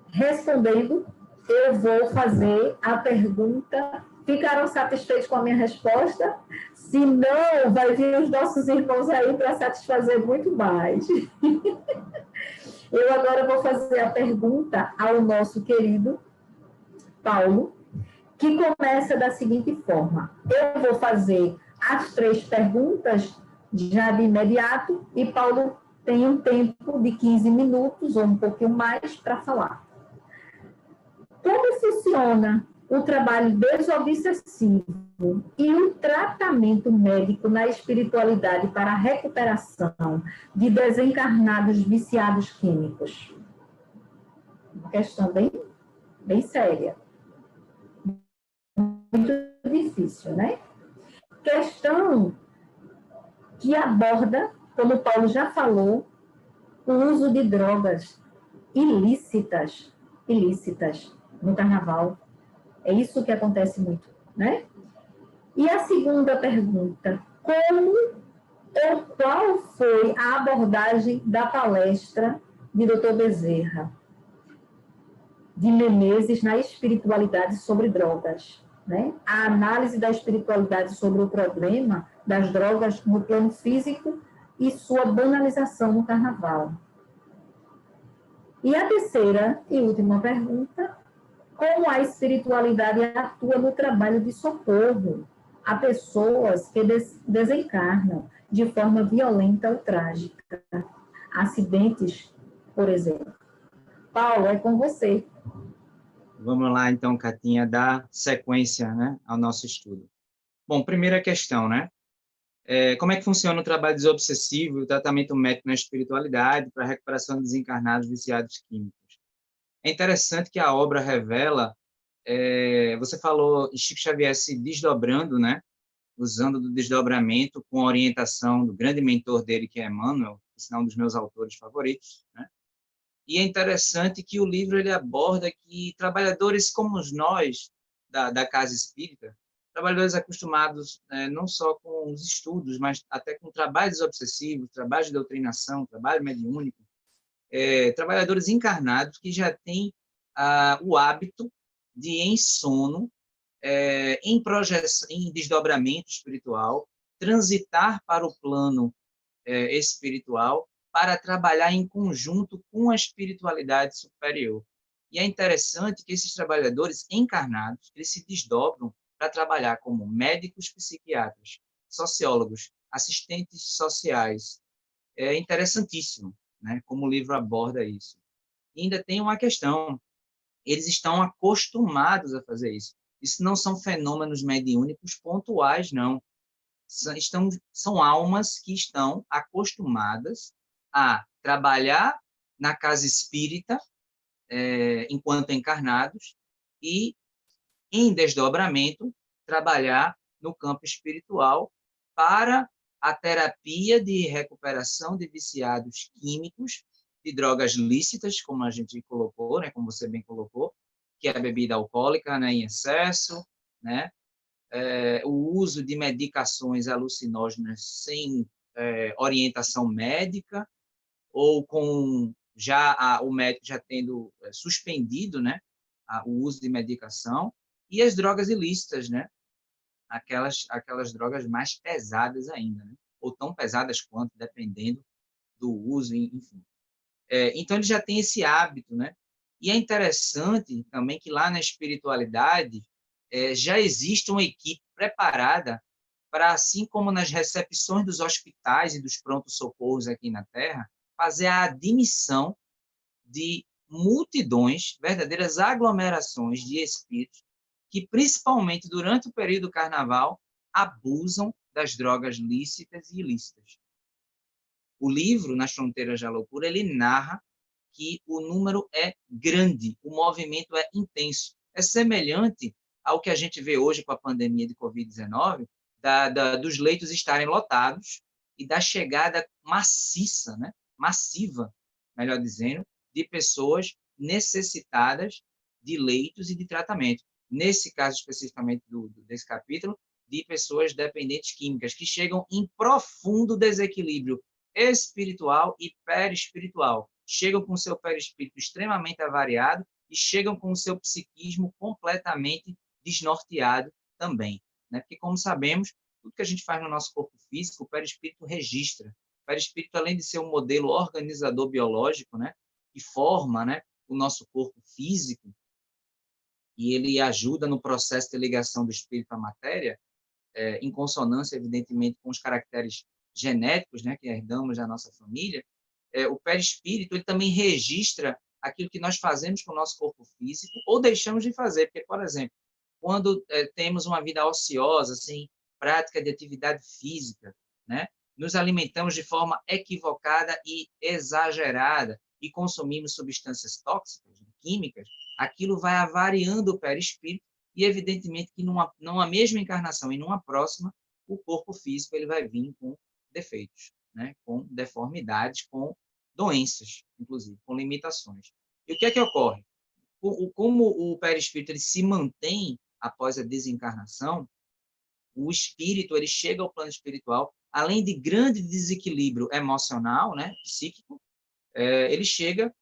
respondendo, eu vou fazer a pergunta. Ficaram satisfeitos com a minha resposta? Se não, vai vir os nossos irmãos aí para satisfazer muito mais. Eu agora vou fazer a pergunta ao nosso querido Paulo, que começa da seguinte forma. Eu vou fazer as 3 perguntas já de imediato, e Paulo tem um tempo de 15 minutos, ou um pouquinho mais, para falar. Como funciona o trabalho desobsessivo e o tratamento médico na espiritualidade para a recuperação de desencarnados viciados químicos? Uma questão bem séria. Muito difícil, né? Questão que aborda, como o Paulo já falou, o uso de drogas ilícitas no carnaval. É isso que acontece muito, né? E a segunda pergunta, como ou qual foi a abordagem da palestra de Dr. Bezerra de Menezes na espiritualidade sobre drogas, né? A análise da espiritualidade sobre o problema das drogas no plano físico e sua banalização no carnaval. E a terceira e última pergunta, como a espiritualidade atua no trabalho de socorro a pessoas que desencarnam de forma violenta ou trágica. Acidentes, por exemplo. Paulo, é com você. Vamos lá, então, Catinha, dar sequência, né, ao nosso estudo. Bom, primeira questão, né? Como é que funciona o trabalho desobsessivo e o tratamento médico na espiritualidade para a recuperação de desencarnados viciados químicos? É interessante que a obra revela, você falou em Chico Xavier se desdobrando, né? Usando do desdobramento com a orientação do grande mentor dele, que é Emmanuel, que é um dos meus autores favoritos, né? E é interessante que o livro ele aborda que trabalhadores como nós, da casa espírita, trabalhadores acostumados não só com os estudos, mas até com trabalhos obsessivos, trabalho de doutrinação, trabalho mediúnico, trabalhadores encarnados que já têm o hábito de, em sono, em projeção, em desdobramento espiritual, transitar para o plano espiritual, para trabalhar em conjunto com a espiritualidade superior. E é interessante que esses trabalhadores encarnados, eles se desdobram para trabalhar como médicos psiquiatras, sociólogos, assistentes sociais. É interessantíssimo, né, como o livro aborda isso. E ainda tem uma questão, eles estão acostumados a fazer isso. Isso não são fenômenos mediúnicos pontuais, não. São almas que estão acostumadas a trabalhar na casa espírita enquanto encarnados e, em desdobramento, trabalhar no campo espiritual para a terapia de recuperação de viciados químicos, de drogas lícitas, como a gente colocou, né, como você bem colocou, que é a bebida alcoólica, né, em excesso, né, o uso de medicações alucinógenas sem orientação médica, ou com o médico já tendo suspendido, né, o uso de medicação, e as drogas ilícitas, né, aquelas drogas mais pesadas ainda, né, ou tão pesadas quanto, dependendo do uso, enfim. Então, ele já tem esse hábito, né, e é interessante também que lá na espiritualidade já existe uma equipe preparada para, assim como nas recepções dos hospitais e dos prontos-socorros aqui na Terra, fazer a admissão de multidões, verdadeiras aglomerações de espíritos que, principalmente durante o período do carnaval, abusam das drogas lícitas e ilícitas. O livro, Nas Fronteiras da Loucura, ele narra que o número é grande, o movimento é intenso. É semelhante ao que a gente vê hoje com a pandemia de Covid-19, dos leitos estarem lotados e da chegada maciça, né? Massiva, melhor dizendo, de pessoas necessitadas de leitos e de tratamento. Nesse caso, especificamente desse capítulo, de pessoas dependentes químicas, que chegam em profundo desequilíbrio espiritual e perispiritual. Chegam com o seu perispírito extremamente avariado e chegam com o seu psiquismo completamente desnorteado também. Né? Porque, como sabemos, tudo que a gente faz no nosso corpo físico, o perispírito registra. O perispírito, além de ser um modelo organizador biológico, né, que forma, né, o nosso corpo físico, e ele ajuda no processo de ligação do espírito à matéria, em consonância, evidentemente, com os caracteres genéticos, né, que herdamos da nossa família, o perispírito ele também registra aquilo que nós fazemos com o nosso corpo físico ou deixamos de fazer. Porque, por exemplo, quando temos uma vida ociosa, sem prática de atividade física, né, nos alimentamos de forma equivocada e exagerada e consumimos substâncias tóxicas, químicas, aquilo vai avariando o perispírito e, evidentemente, que numa mesma encarnação e numa próxima, o corpo físico ele vai vir com defeitos, né? Com deformidades, com doenças, inclusive, com limitações. E o que é que ocorre? Como o perispírito ele se mantém após a desencarnação, o espírito ele chega ao plano espiritual, além de grande desequilíbrio emocional, né, psíquico, ele chega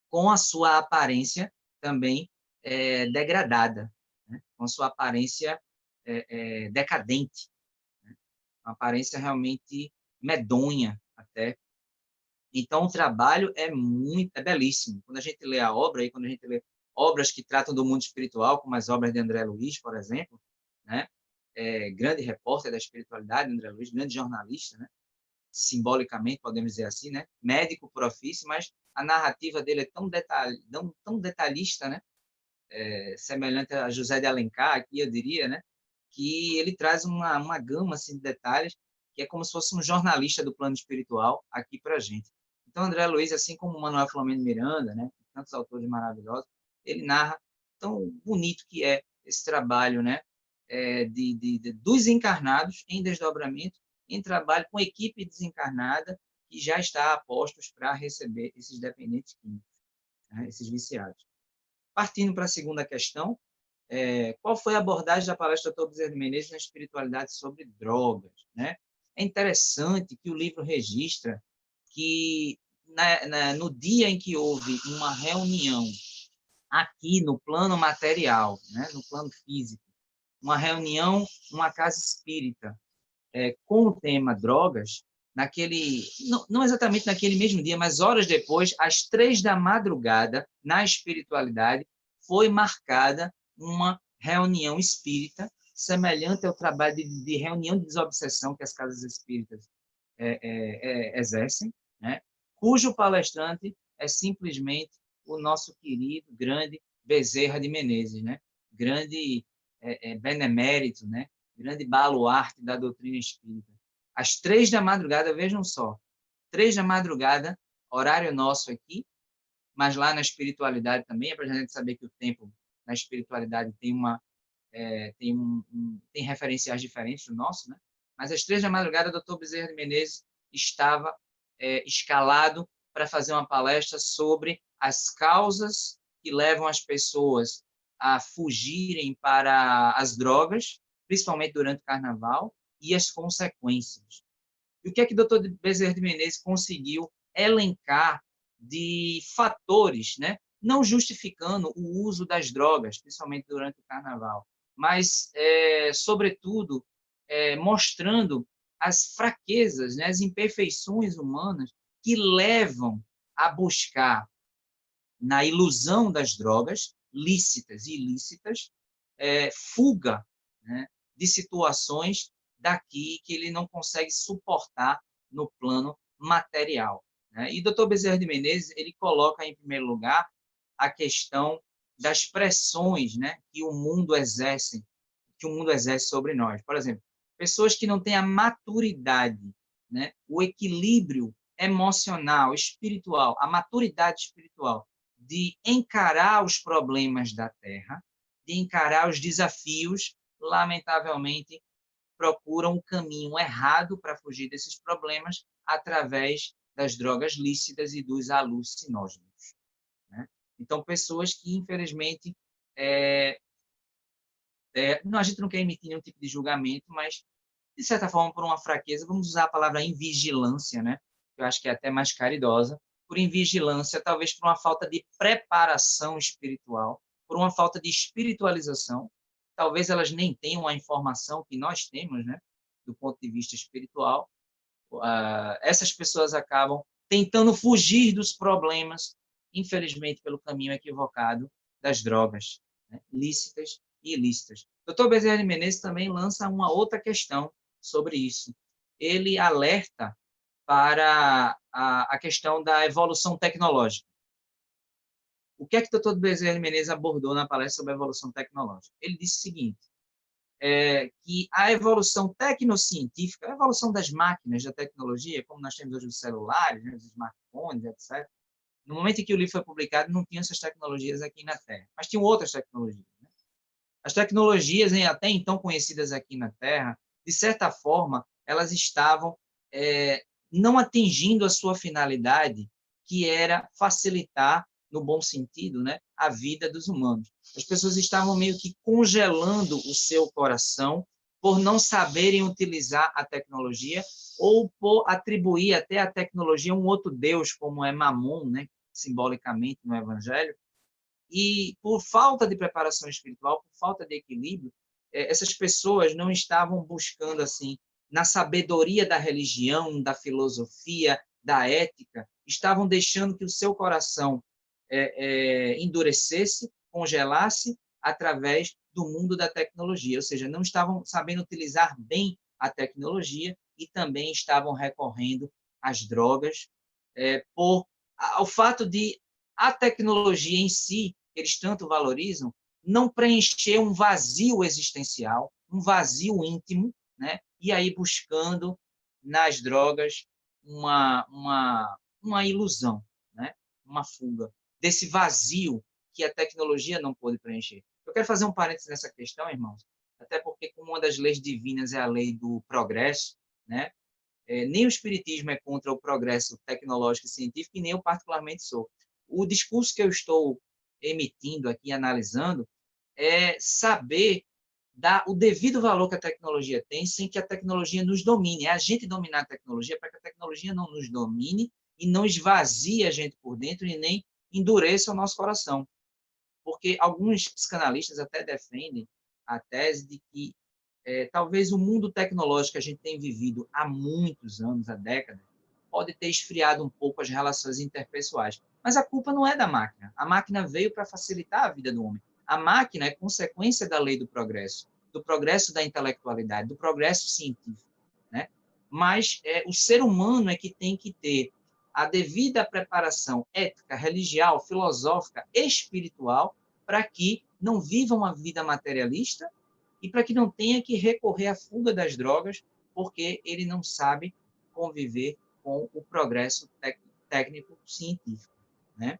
com a sua aparência também degradada, né, com a sua aparência decadente, né, uma aparência realmente medonha até. Então, o trabalho é belíssimo. Quando a gente lê a obra, e quando a gente lê obras que tratam do mundo espiritual, como as obras de André Luiz, por exemplo, né, grande repórter da espiritualidade, André Luiz, grande jornalista, né, simbolicamente, podemos dizer assim, né, médico por ofício, mas a narrativa dele é tão detalhista, né, semelhante a José de Alencar, aqui eu diria, né, que ele traz uma gama assim, de detalhes que é como se fosse um jornalista do plano espiritual aqui para a gente. Então, André Luiz, assim como Manuel Filomeno Miranda, né, tantos autores maravilhosos, ele narra tão bonito que é esse trabalho, né, dos encarnados em desdobramento, em trabalho com equipe desencarnada que já está a postos para receber esses dependentes químicos, né, esses viciados. Partindo para a segunda questão, qual foi a abordagem da palestra do Dr. Bezerra de Menezes na espiritualidade sobre drogas, né? É interessante que o livro registra que no dia em que houve uma reunião aqui no plano material, né, no plano físico, uma reunião numa casa espírita com o tema drogas, não exatamente naquele mesmo dia, mas horas depois, às 3 da madrugada, na espiritualidade, foi marcada uma reunião espírita, semelhante ao trabalho de reunião de desobsessão que as casas espíritas exercem, né? Cujo palestrante é simplesmente o nosso querido, grande Bezerra de Menezes, né? Grande benemérito, né? Grande baluarte da doutrina espírita. Às 3 da madrugada, vejam só, 3 da madrugada, horário nosso aqui, mas lá na espiritualidade também, é para a gente saber que o tempo na espiritualidade tem referenciais diferentes do nosso, né? Mas às 3 da madrugada, o Dr. Bezerra de Menezes estava escalado para fazer uma palestra sobre as causas que levam as pessoas a fugirem para as drogas, principalmente durante o carnaval, e as consequências. E o que é que o Dr. Bezerra de Menezes conseguiu elencar de fatores, né? Não justificando o uso das drogas, principalmente durante o carnaval, mas, sobretudo, mostrando as fraquezas, né, as imperfeições humanas que levam a buscar, na ilusão das drogas, lícitas e ilícitas, fuga, né, de situações daqui que ele não consegue suportar no plano material. né? E o Dr. Bezerra de Menezes, ele coloca, em primeiro lugar, a questão das pressões, né, que o mundo exerce sobre nós. Por exemplo, pessoas que não têm a maturidade, né, o equilíbrio emocional, espiritual, a maturidade espiritual de encarar os problemas da Terra, de encarar os desafios, lamentavelmente, procuram o caminho errado para fugir desses problemas através das drogas lícitas e dos alucinógenos, né? Então, pessoas que, infelizmente, a gente não quer emitir nenhum tipo de julgamento, mas, de certa forma, por uma fraqueza, vamos usar a palavra invigilância, né? Eu acho que é até mais caridosa, por invigilância, talvez por uma falta de preparação espiritual, por uma falta de espiritualização, talvez elas nem tenham a informação que nós temos, né, do ponto de vista espiritual. Essas pessoas acabam tentando fugir dos problemas, infelizmente, pelo caminho equivocado das drogas, né, lícitas e ilícitas. O Dr. Bezerra de Menezes também lança uma outra questão sobre isso. Ele alerta para a questão da evolução tecnológica. O que é que o Dr. Bezerra de Menezes abordou na palestra sobre a evolução tecnológica? Ele disse o seguinte, que a evolução tecnocientífica, a evolução das máquinas, da tecnologia, como nós temos hoje os celulares, né, os smartphones, etc., no momento em que o livro foi publicado, não tinham essas tecnologias aqui na Terra, mas tinham outras tecnologias, né? As tecnologias, até então conhecidas aqui na Terra, de certa forma, elas estavam não atingindo a sua finalidade, que era facilitar, no bom sentido, né, a vida dos humanos. As pessoas estavam meio que congelando o seu coração por não saberem utilizar a tecnologia ou por atribuir até a tecnologia um outro Deus, como é Mamon, né, simbolicamente no Evangelho. E por falta de preparação espiritual, por falta de equilíbrio, essas pessoas não estavam buscando assim na sabedoria da religião, da filosofia, da ética, estavam deixando que o seu coração endurecesse, congelasse através do mundo da tecnologia, ou seja, não estavam sabendo utilizar bem a tecnologia e também estavam recorrendo às drogas por ao fato de a tecnologia em si, que eles tanto valorizam, não preencher um vazio existencial, um vazio íntimo, né? E aí buscando nas drogas uma ilusão, né? Uma fuga desse vazio que a tecnologia não pôde preencher. Eu quero fazer um parênteses nessa questão, irmãos, até porque como uma das leis divinas é a lei do progresso, né? Nem o espiritismo é contra o progresso tecnológico e científico, e nem eu particularmente sou. O discurso que eu estou emitindo aqui, analisando, é saber dar o devido valor que a tecnologia tem, sem que a tecnologia nos domine. É a gente dominar a tecnologia para que a tecnologia não nos domine e não esvazie a gente por dentro e nem endureça o nosso coração. Porque alguns psicanalistas até defendem a tese de que talvez o mundo tecnológico que a gente tem vivido há muitos anos, há décadas, pode ter esfriado um pouco as relações interpessoais. Mas a culpa não é da máquina. A máquina veio para facilitar a vida do homem. A máquina é consequência da lei do progresso da intelectualidade, do progresso científico, né? Mas o ser humano é que tem que ter a devida preparação ética, religiosa, filosófica, espiritual, para que não viva uma vida materialista e para que não tenha que recorrer à fuga das drogas, porque ele não sabe conviver com o progresso técnico-científico, né?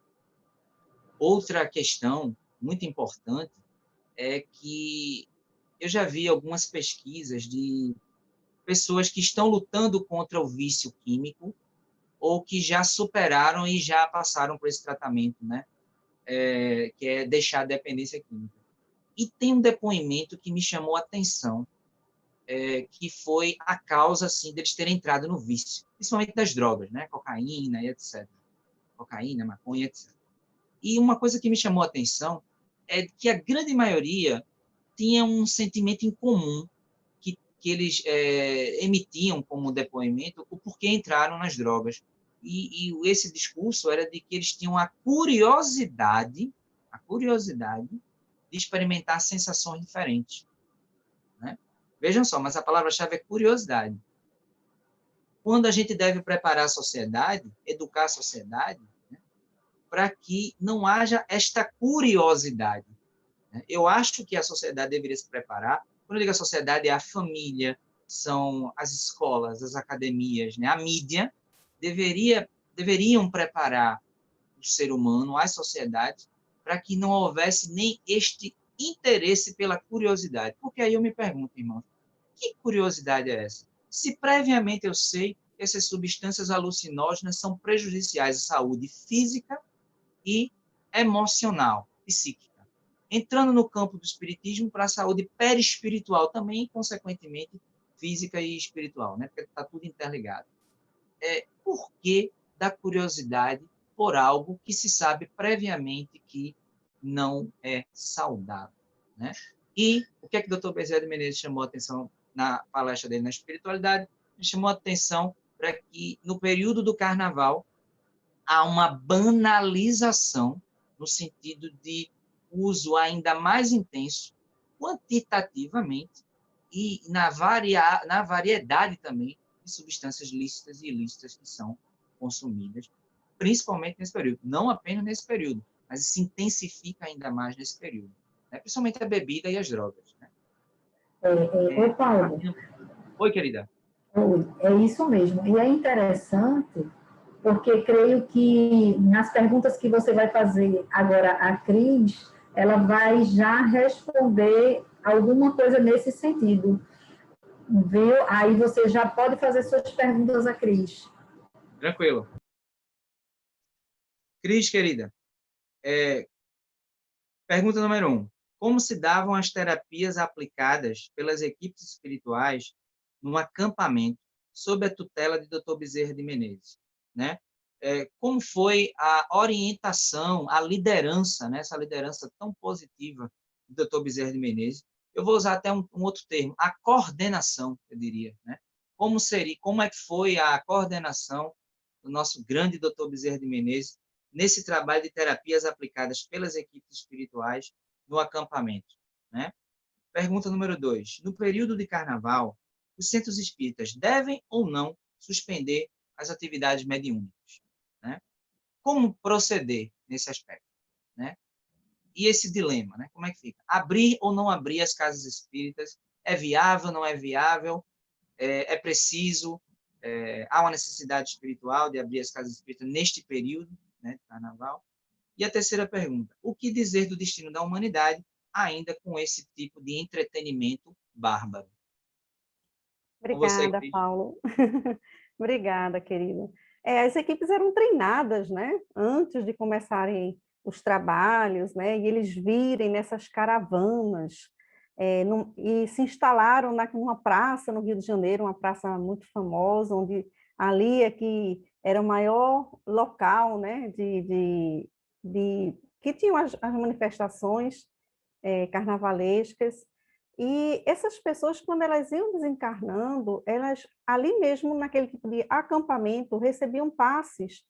Outra questão muito importante é que eu já vi algumas pesquisas de pessoas que estão lutando contra o vício químico ou que já superaram e já passaram por esse tratamento, né? Que é deixar a dependência química. E tem um depoimento que me chamou a atenção, que foi a causa assim, deles terem entrado no vício, principalmente das drogas, né? Cocaína e etc. Cocaína, maconha, etc. E uma coisa que me chamou a atenção é que a grande maioria tinha um sentimento em comum que eles emitiam como depoimento o porquê entraram nas drogas. E esse discurso era de que eles tinham a curiosidade de experimentar sensações diferentes, né? Vejam só, mas a palavra-chave é curiosidade. quando a gente deve preparar a sociedade, educar a sociedade, né, para que não haja esta curiosidade. Né? Eu acho que a sociedade deveria se preparar. Quando eu digo a sociedade, é a família, são as escolas, as academias, né? A mídia deveriam preparar o ser humano, as sociedades, para que não houvesse nem este interesse pela curiosidade. Porque aí eu me pergunto, irmão, que curiosidade é essa? Se previamente eu sei que essas substâncias alucinógenas são prejudiciais à saúde física e emocional, psíquica. Entrando no campo do espiritismo para a saúde perispiritual também, e, consequentemente, física e espiritual, né? Porque está tudo interligado. Por que da curiosidade por algo que se sabe previamente que não é saudável, né? E o que é que o Dr. Bezerra de Menezes chamou a atenção na palestra dele na espiritualidade? Ele chamou a atenção para que, no período do carnaval, há uma banalização no sentido de uso ainda mais intenso, quantitativamente, e na variedade também de substâncias lícitas e ilícitas que são consumidas, principalmente nesse período. Não apenas nesse período, mas se intensifica ainda mais nesse período. Né? Principalmente a bebida e as drogas. Né? Ô, Paulo. Oi, querida. Oi, é isso mesmo. E é interessante, porque creio que nas perguntas que você vai fazer agora à Cris, ela vai já responder alguma coisa nesse sentido. Viu? Aí você já pode fazer suas perguntas à Cris. Tranquilo. Cris, querida, pergunta número 1. Como se davam as terapias aplicadas pelas equipes espirituais num acampamento sob a tutela de Dr. Bezerra de Menezes? Né? Como foi a orientação, a liderança, né? Essa liderança tão positiva do Dr. Bezerra de Menezes? Eu vou usar até um outro termo, a coordenação, eu diria. Né? Como é que foi a coordenação do nosso grande Dr. Bezerra de Menezes nesse trabalho de terapias aplicadas pelas equipes espirituais no acampamento? Né? Pergunta número 2. No período de carnaval, os centros espíritas devem ou não suspender as atividades mediúnicas? Né? Como proceder nesse aspecto? Né? E esse dilema, né? Como é que fica? Abrir ou não abrir as casas espíritas? É viável, não é viável? É preciso? Há uma necessidade espiritual de abrir as casas espíritas neste período, né, de carnaval? E a terceira pergunta, o que dizer do destino da humanidade ainda com esse tipo de entretenimento bárbaro? Obrigada, Paulo. Obrigada, querida. As equipes eram treinadas, né, antes de começarem os trabalhos, né, e eles virem nessas caravanas, e se instalaram numa praça no Rio de Janeiro, uma praça muito famosa, onde ali é que era o maior local, né, que tinham as manifestações carnavalescas. E essas pessoas, quando elas iam desencarnando, elas ali mesmo, naquele tipo de acampamento, recebiam passes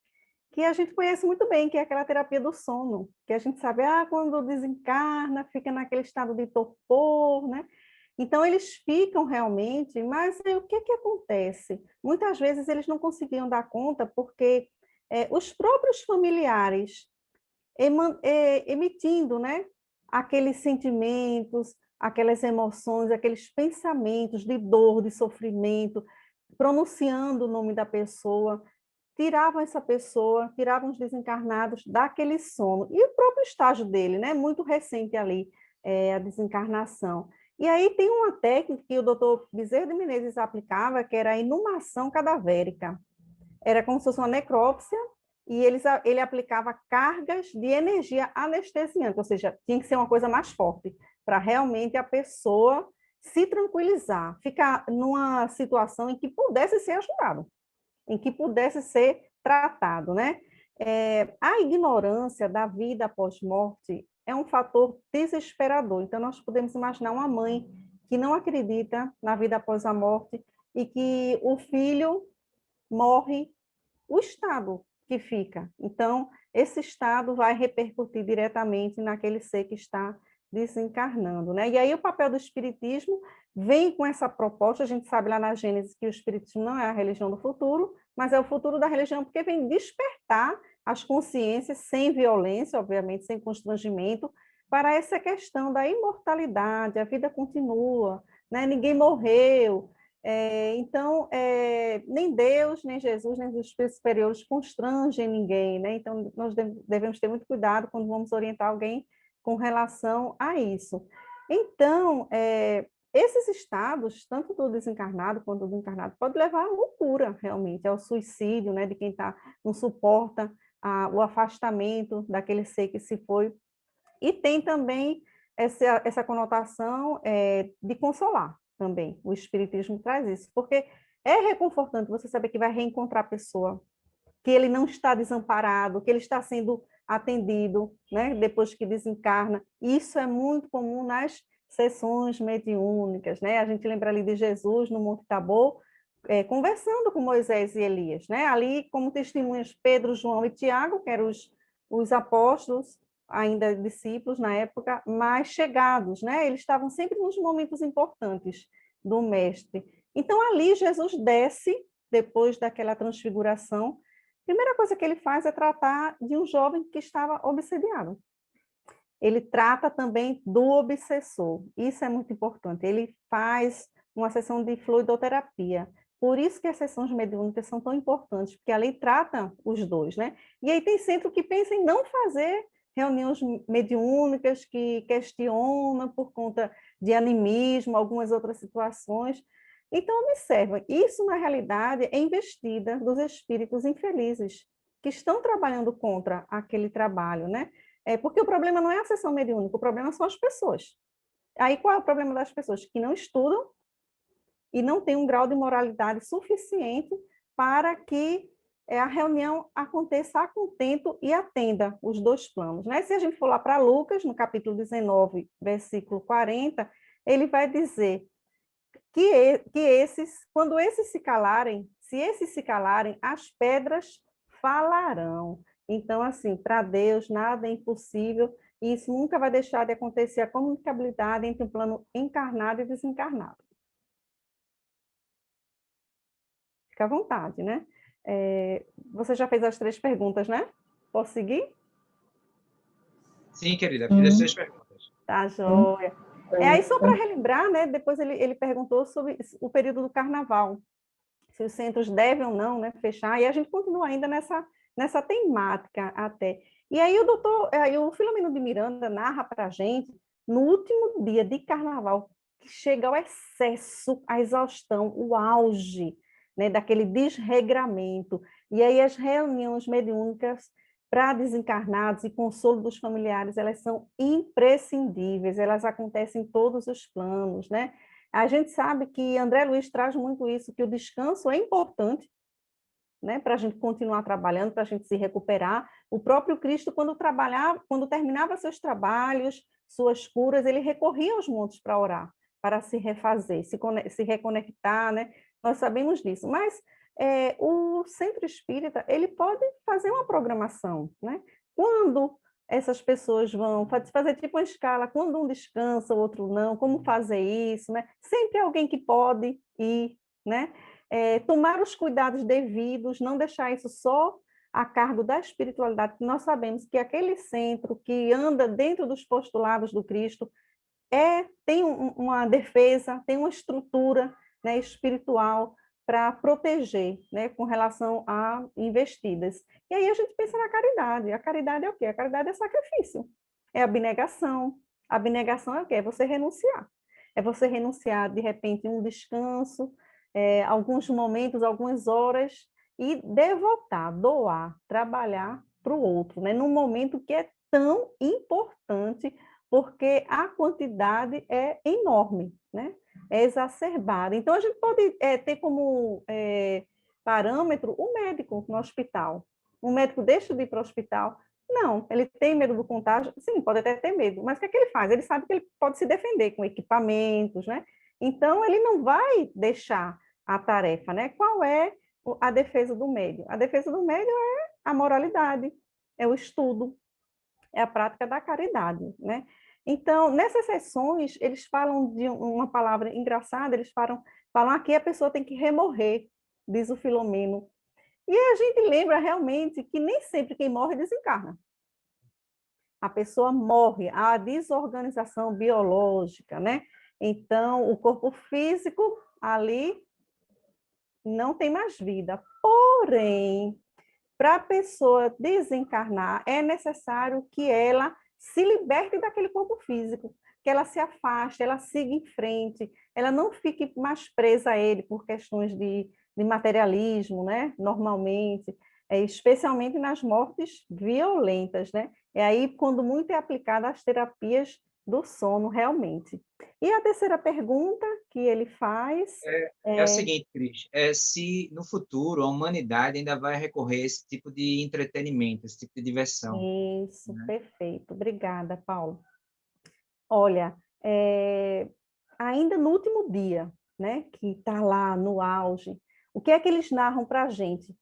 que a gente conhece muito bem, que é aquela terapia do sono, que a gente sabe, quando desencarna, fica naquele estado de torpor, né? Então, eles ficam realmente, mas o que acontece? Muitas vezes eles não conseguiam dar conta, porque os próprios familiares emitindo, né, aqueles sentimentos, aquelas emoções, aqueles pensamentos de dor, de sofrimento, pronunciando o nome da pessoa, tiravam essa pessoa, tiravam os desencarnados daquele sono. E o próprio estágio dele, né, muito recente ali, a desencarnação. E aí tem uma técnica que o doutor Bezerra de Menezes aplicava, que era a inumação cadavérica. Era como se fosse uma necrópsia, e ele aplicava cargas de energia anestesiante, ou seja, tinha que ser uma coisa mais forte, para realmente a pessoa se tranquilizar, ficar numa situação em que pudesse ser ajudado, em que pudesse ser tratado, né? A ignorância da vida após morte é um fator desesperador. Então, nós podemos imaginar uma mãe que não acredita na vida após a morte e que o filho morre, o estado que fica. Então, esse estado vai repercutir diretamente naquele ser que está desencarnando, né? E aí o papel do espiritismo vem com essa proposta. A gente sabe lá na Gênesis que o Espiritismo não é a religião do futuro, mas é o futuro da religião, porque vem despertar as consciências sem violência, obviamente, sem constrangimento, para essa questão da imortalidade, a vida continua, né? Ninguém morreu. Então, nem Deus, nem Jesus, nem os espíritos superiores constrangem ninguém, né? Então, nós devemos ter muito cuidado quando vamos orientar alguém com relação a isso. Então, esses estados, tanto do desencarnado quanto do encarnado, pode levar à loucura, realmente, ao suicídio, né, de quem não suporta o afastamento daquele ser que se foi. E tem também essa conotação de consolar também. O Espiritismo traz isso, porque é reconfortante você saber que vai reencontrar a pessoa, que ele não está desamparado, que ele está sendo atendido, né, depois que desencarna. Isso é muito comum nas sessões mediúnicas, né? A gente lembra ali de Jesus no Monte Tabor, conversando com Moisés e Elias, né? Ali como testemunhas Pedro, João e Tiago, que eram os apóstolos, ainda discípulos na época, mais chegados, né? Eles estavam sempre nos momentos importantes do mestre. Então ali Jesus desce, depois daquela transfiguração. A primeira coisa que ele faz é tratar de um jovem que estava obsediado. Ele trata também do obsessor. Isso é muito importante. Ele faz uma sessão de fluidoterapia. Por isso que as sessões mediúnicas são tão importantes, porque a lei trata os dois, né? E aí tem centro que pensa em não fazer reuniões mediúnicas, que questionam por conta de animismo, algumas outras situações. Então, observa, isso na realidade é investida dos espíritos infelizes, que estão trabalhando contra aquele trabalho, né? Porque o problema não é a sessão mediúnica, o problema são as pessoas. Aí qual é o problema das pessoas? Que não estudam e não têm um grau de moralidade suficiente para que a reunião aconteça a contento e atenda os dois planos, né? Se a gente for lá para Lucas, no capítulo 19, versículo 40, ele vai dizer que esses, quando esses se calarem, se esses se calarem, as pedras falarão. Então, assim, para Deus nada é impossível, e isso nunca vai deixar de acontecer, a comunicabilidade entre o plano encarnado e desencarnado. Fica à vontade, né? Você já fez as 3 perguntas, né? Posso seguir? Sim, querida, fiz as 3 perguntas. Tá, joia. Aí, só para relembrar, né? Depois ele perguntou sobre o período do carnaval, se os centros devem ou não, né, fechar, e a gente continua ainda nessa temática até. E aí o Filomeno de Miranda narra para a gente, no último dia de carnaval, que chega ao excesso, a exaustão, o auge, né, daquele desregramento, e aí as reuniões mediúnicas para desencarnados e consolo dos familiares, elas são imprescindíveis, elas acontecem em todos os planos, né? A gente sabe que André Luiz traz muito isso, que o descanso é importante, né, para a gente continuar trabalhando, para a gente se recuperar. O próprio Cristo, quando terminava seus trabalhos, suas curas, ele recorria aos montes para orar, para se refazer, se reconectar, né? Nós sabemos disso. Mas o centro espírita, ele pode fazer uma programação, né? Quando essas pessoas vão fazer tipo uma escala, quando um descansa, o outro não, como fazer isso, né? Sempre alguém que pode ir, né? Tomar os cuidados devidos, não deixar isso só a cargo da espiritualidade, porque nós sabemos que aquele centro que anda dentro dos postulados do Cristo tem uma defesa, tem uma estrutura, né, espiritual para proteger, né, com relação a investidas. E aí a gente pensa na caridade. A caridade é o quê? A caridade é sacrifício, é abnegação. A abnegação é o quê? É você renunciar. É você renunciar, de repente, um descanso, alguns momentos, algumas horas, e devotar, doar, trabalhar para o outro, né? Num momento que é tão importante, porque a quantidade é enorme, né? É exacerbada. Então, a gente pode ter como parâmetro o médico no hospital. O médico deixa de ir para o hospital? Não, ele tem medo do contágio? Sim, pode até ter medo, mas o que é que ele faz? Ele sabe que ele pode se defender com equipamentos, né? Então, ele não vai deixar a tarefa, né? Qual é a defesa do médio? A defesa do médio é a moralidade, é o estudo, é a prática da caridade, né? Então, nessas sessões, eles falam de uma palavra engraçada, eles falam aqui a pessoa tem que remorrer, diz o Filomeno. E a gente lembra realmente que nem sempre quem morre desencarna. A pessoa morre, há a desorganização biológica, né? Então, o corpo físico ali não tem mais vida. Porém, para a pessoa desencarnar, é necessário que ela se liberte daquele corpo físico, que ela se afaste, ela siga em frente, ela não fique mais presa a ele por questões de materialismo, né? Normalmente, especialmente nas mortes violentas, né? É aí quando muito é aplicada as terapias do sono, realmente. E a terceira pergunta que ele faz É o seguinte, Cris, se no futuro a humanidade ainda vai recorrer a esse tipo de entretenimento, esse tipo de diversão, Isso, né? perfeito. Obrigada, Paulo. Olha, ainda no último dia, né, que está lá no auge, o que é que eles narram para a gente?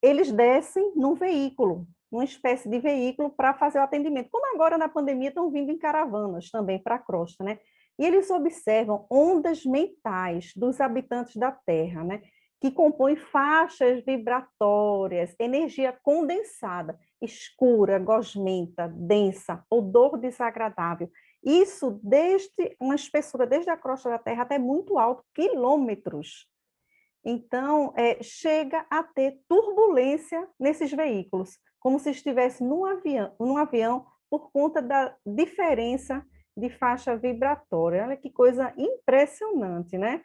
Eles descem num veículo, uma espécie de veículo para fazer o atendimento. Como agora na pandemia estão vindo em caravanas também para a crosta, né? E eles observam ondas mentais dos habitantes da Terra, né? Que compõem faixas vibratórias, energia condensada, escura, gosmenta, densa, odor desagradável. Isso desde uma espessura, desde a crosta da Terra até muito alto, quilômetros. Então, chega a ter turbulência nesses veículos, como se estivesse num avião por conta da diferença de faixa vibratória. Olha que coisa impressionante, né?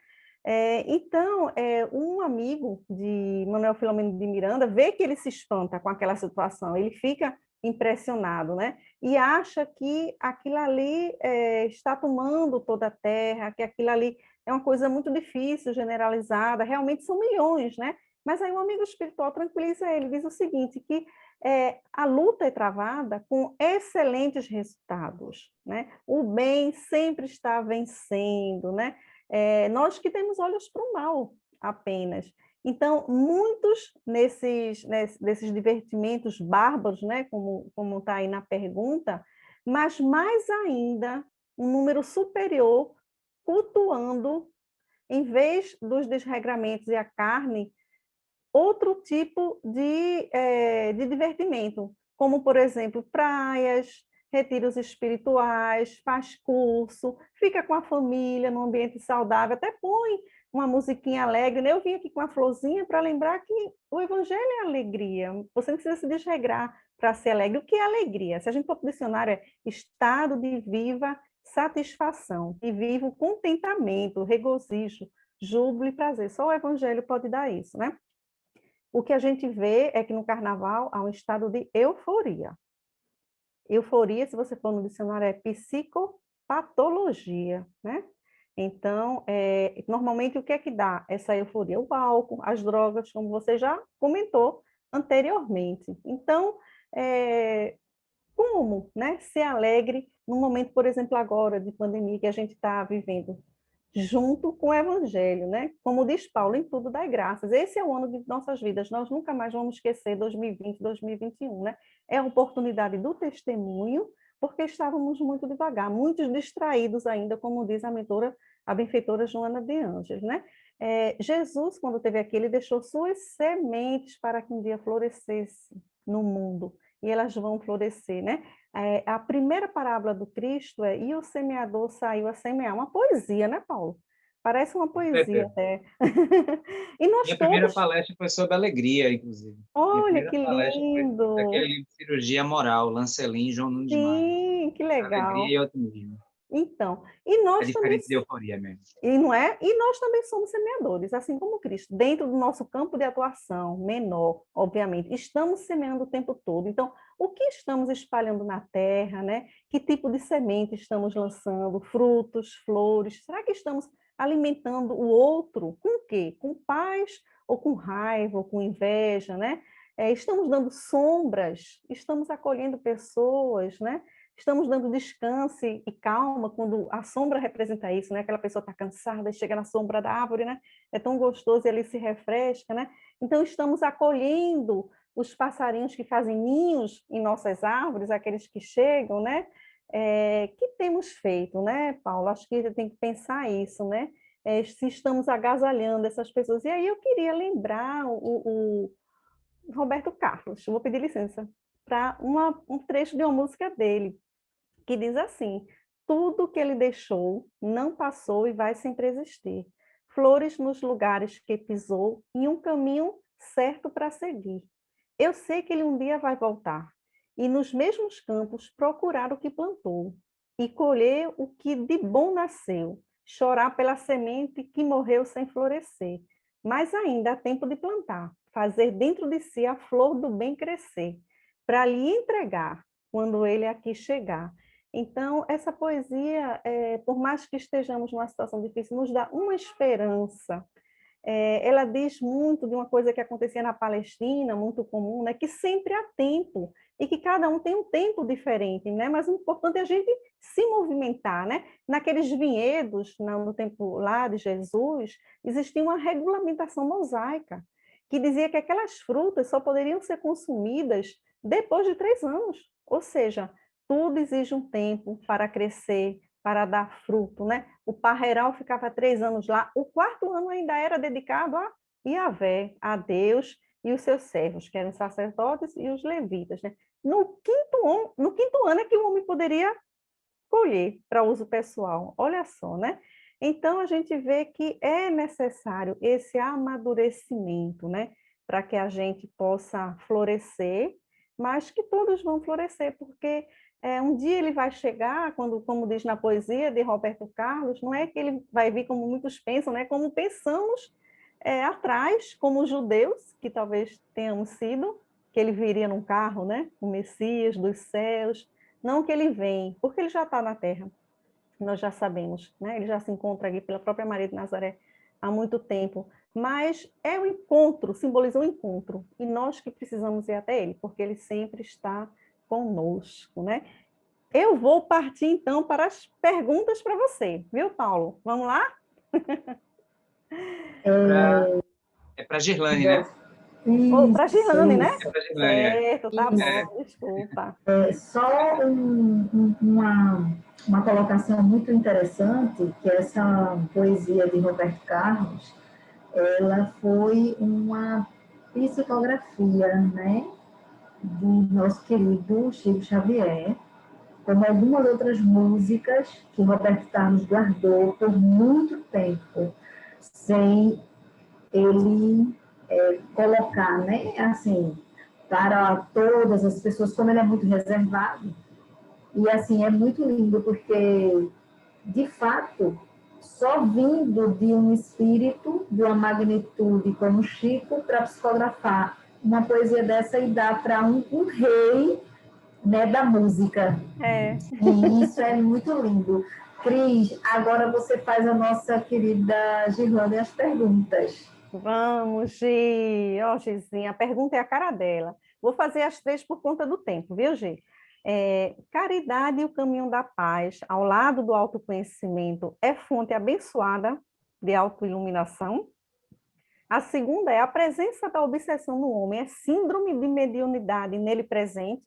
Então, um amigo de Manuel Filomeno de Miranda vê que ele se espanta com aquela situação, ele fica impressionado, né? E acha que aquilo ali está tomando toda a Terra, que aquilo ali é uma coisa muito difícil, generalizada, realmente são milhões, né? Mas aí um amigo espiritual tranquiliza ele, diz o seguinte, que a luta é travada com excelentes resultados, né? O bem sempre está vencendo, né? Nós que temos olhos para o mal apenas. Então, muitos desses divertimentos bárbaros, né? Como está aí na pergunta, mas mais ainda, um número superior cultuando, em vez dos desregramentos e a carne, outro tipo de divertimento, como, por exemplo, praias, retiros espirituais, faz curso, fica com a família num ambiente saudável, até põe uma musiquinha alegre, né? Eu vim aqui com a florzinha para lembrar que o evangelho é alegria, você não precisa se desregrar para ser alegre. O que é alegria? Se a gente for para o dicionário, é estado de viva satisfação, de vivo contentamento, regozijo, júbilo e prazer. Só o evangelho pode dar isso, né? O que a gente vê é que no carnaval há um estado de euforia. Euforia, se você for no dicionário, é psicopatologia, né? Então, normalmente o que é que dá essa euforia? O álcool, as drogas, como você já comentou anteriormente. Então, como, né, ser alegre num momento, por exemplo, agora de pandemia que a gente está vivendo, junto com o Evangelho, né? Como diz Paulo, em tudo dai graças. Esse é o ano de nossas vidas, nós nunca mais vamos esquecer 2020, 2021, né? É a oportunidade do testemunho, porque estávamos muito devagar, muitos distraídos ainda, como diz a benfeitora Joana de Ângeles, né? Jesus, quando esteve aqui, ele deixou suas sementes para que um dia florescesse no mundo, e elas vão florescer, né? A primeira parábola do Cristo e o semeador saiu a semear. Uma poesia, né, Paulo? Parece uma poesia até. E nós Minha primeira todos... palestra foi sobre alegria, inclusive. Minha Olha, primeira que palestra foi daquele lindo! livro de Cirurgia Moral, Lancelin e João Nunes Maia. Sim, que Alegria legal. e otimismo. Então, e É nós também... diferente de euforia mesmo. E não é? E nós também somos semeadores, assim como Cristo, dentro do nosso campo de atuação, menor, obviamente. Estamos semeando o tempo todo. Então, o que estamos espalhando na terra, né? Que tipo de semente estamos lançando? Frutos, flores? Será que estamos alimentando o outro com o quê? Com paz ou com raiva ou com inveja, né? Estamos dando sombras, estamos acolhendo pessoas, né? Estamos dando descanso e calma quando a sombra representa isso, né? Aquela pessoa está cansada e chega na sombra da árvore, né? É tão gostoso e ali se refresca, né? Então, estamos acolhendo os passarinhos que fazem ninhos em nossas árvores, aqueles que chegam, né? que temos feito, né, Paulo? Acho que tem que pensar isso, né? Se estamos agasalhando essas pessoas. E aí eu queria lembrar o Roberto Carlos, vou pedir licença, para um trecho de uma música dele, que diz assim: tudo que ele deixou não passou e vai sempre existir. Flores nos lugares que pisou e um caminho certo para seguir. Eu sei que ele um dia vai voltar e nos mesmos campos procurar o que plantou e colher o que de bom nasceu, chorar pela semente que morreu sem florescer. Mas ainda há tempo de plantar, fazer dentro de si a flor do bem crescer, para lhe entregar quando ele aqui chegar. Então, essa poesia, por mais que estejamos numa situação difícil, nos dá uma esperança. Ela diz muito de uma coisa que acontecia na Palestina, muito comum, né? Que sempre há tempo, e que cada um tem um tempo diferente, né? Mas o importante é a gente se movimentar, né? Naqueles vinhedos, no tempo lá de Jesus, existia uma regulamentação mosaica, que dizia que aquelas frutas só poderiam ser consumidas depois de 3 anos, ou seja, tudo exige um tempo para crescer, para dar fruto, né? O parreiral ficava 3 anos lá, o 4º ano ainda era dedicado a Yahvé, a Deus e os seus servos, que eram os sacerdotes e os levitas, né? No 5º ano é que o homem poderia colher para uso pessoal, olha só, né? Então, a gente vê que é necessário esse amadurecimento, né? Para que a gente possa florescer, mas que todos vão florescer, porque um dia ele vai chegar, como diz na poesia de Roberto Carlos, não é que ele vai vir como muitos pensam, né? Como pensamos atrás, como judeus, que talvez tenhamos sido, que ele viria num carro, né? O Messias dos céus, não que ele vem, porque ele já está na terra, nós já sabemos, né? Ele já se encontra aqui pela própria Maria de Nazaré há muito tempo, mas é o encontro, simboliza o encontro, e nós que precisamos ir até ele, porque ele sempre está conosco, né? Eu vou partir, então, para as perguntas para você, viu, Paulo? Vamos lá? É para a Girlane, né? Para a Girlane, né? É para a Girlane, certo, tá bom, desculpa. Só uma colocação muito interessante, que essa poesia de Roberto Carlos, ela foi uma psicografia, né, do nosso querido Chico Xavier, como algumas outras músicas que Roberto Carlos guardou por muito tempo, sem ele colocar, né, assim, para todas as pessoas, como ele é muito reservado. E, assim, é muito lindo, porque, de fato, só vindo de um espírito, de uma magnitude como Chico, para psicografar uma poesia dessa e dar para um rei, né, da música. E isso é muito lindo. Cris, agora você faz a nossa querida Girlane as perguntas. Vamos, Gi. Ó, Gizinha, a pergunta é a cara dela. Vou fazer as 3 por conta do tempo, viu, Gi? Caridade e o caminho da paz, ao lado do autoconhecimento, é fonte abençoada de autoiluminação? A segunda é: a presença da obsessão no homem é síndrome de mediunidade nele presente?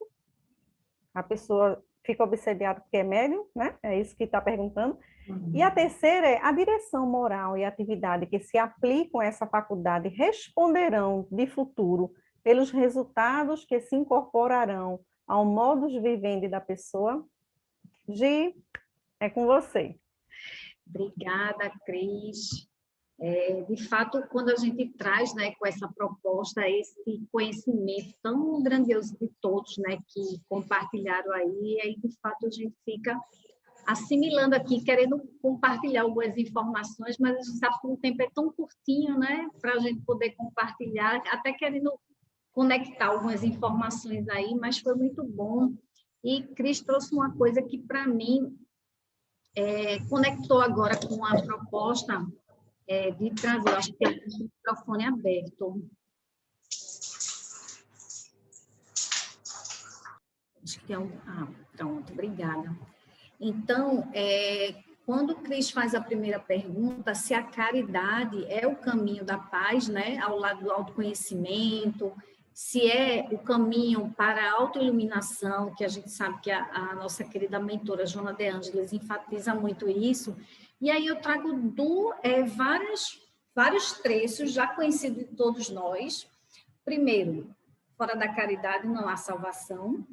A pessoa fica obsediada porque é médium, né? É isso que está perguntando. E a terceira é: a direção moral e a atividade que se aplicam a essa faculdade responderão de futuro pelos resultados que se incorporarão ao modus vivendi da pessoa? Gi, é com você. Obrigada, Cris. De fato, quando a gente traz, né, com essa proposta, esse conhecimento tão grandioso de todos, né, que compartilharam aí de fato a gente fica assimilando aqui, querendo compartilhar algumas informações, mas a gente sabe que o tempo é tão curtinho, né, para a gente poder compartilhar, até querendo conectar algumas informações aí, mas foi muito bom. E Cris trouxe uma coisa que, para mim, conectou agora com a proposta de trazer, eu acho que tem um microfone aberto. Acho que tem pronto, obrigada. Então, quando o Cris faz a primeira pergunta, se a caridade é o caminho da paz, né, ao lado do autoconhecimento, se é o caminho para a autoiluminação, que a gente sabe que a nossa querida mentora Joana de Ângeles enfatiza muito isso, e aí eu trago vários trechos já conhecidos de todos nós. Primeiro, fora da caridade não há salvação,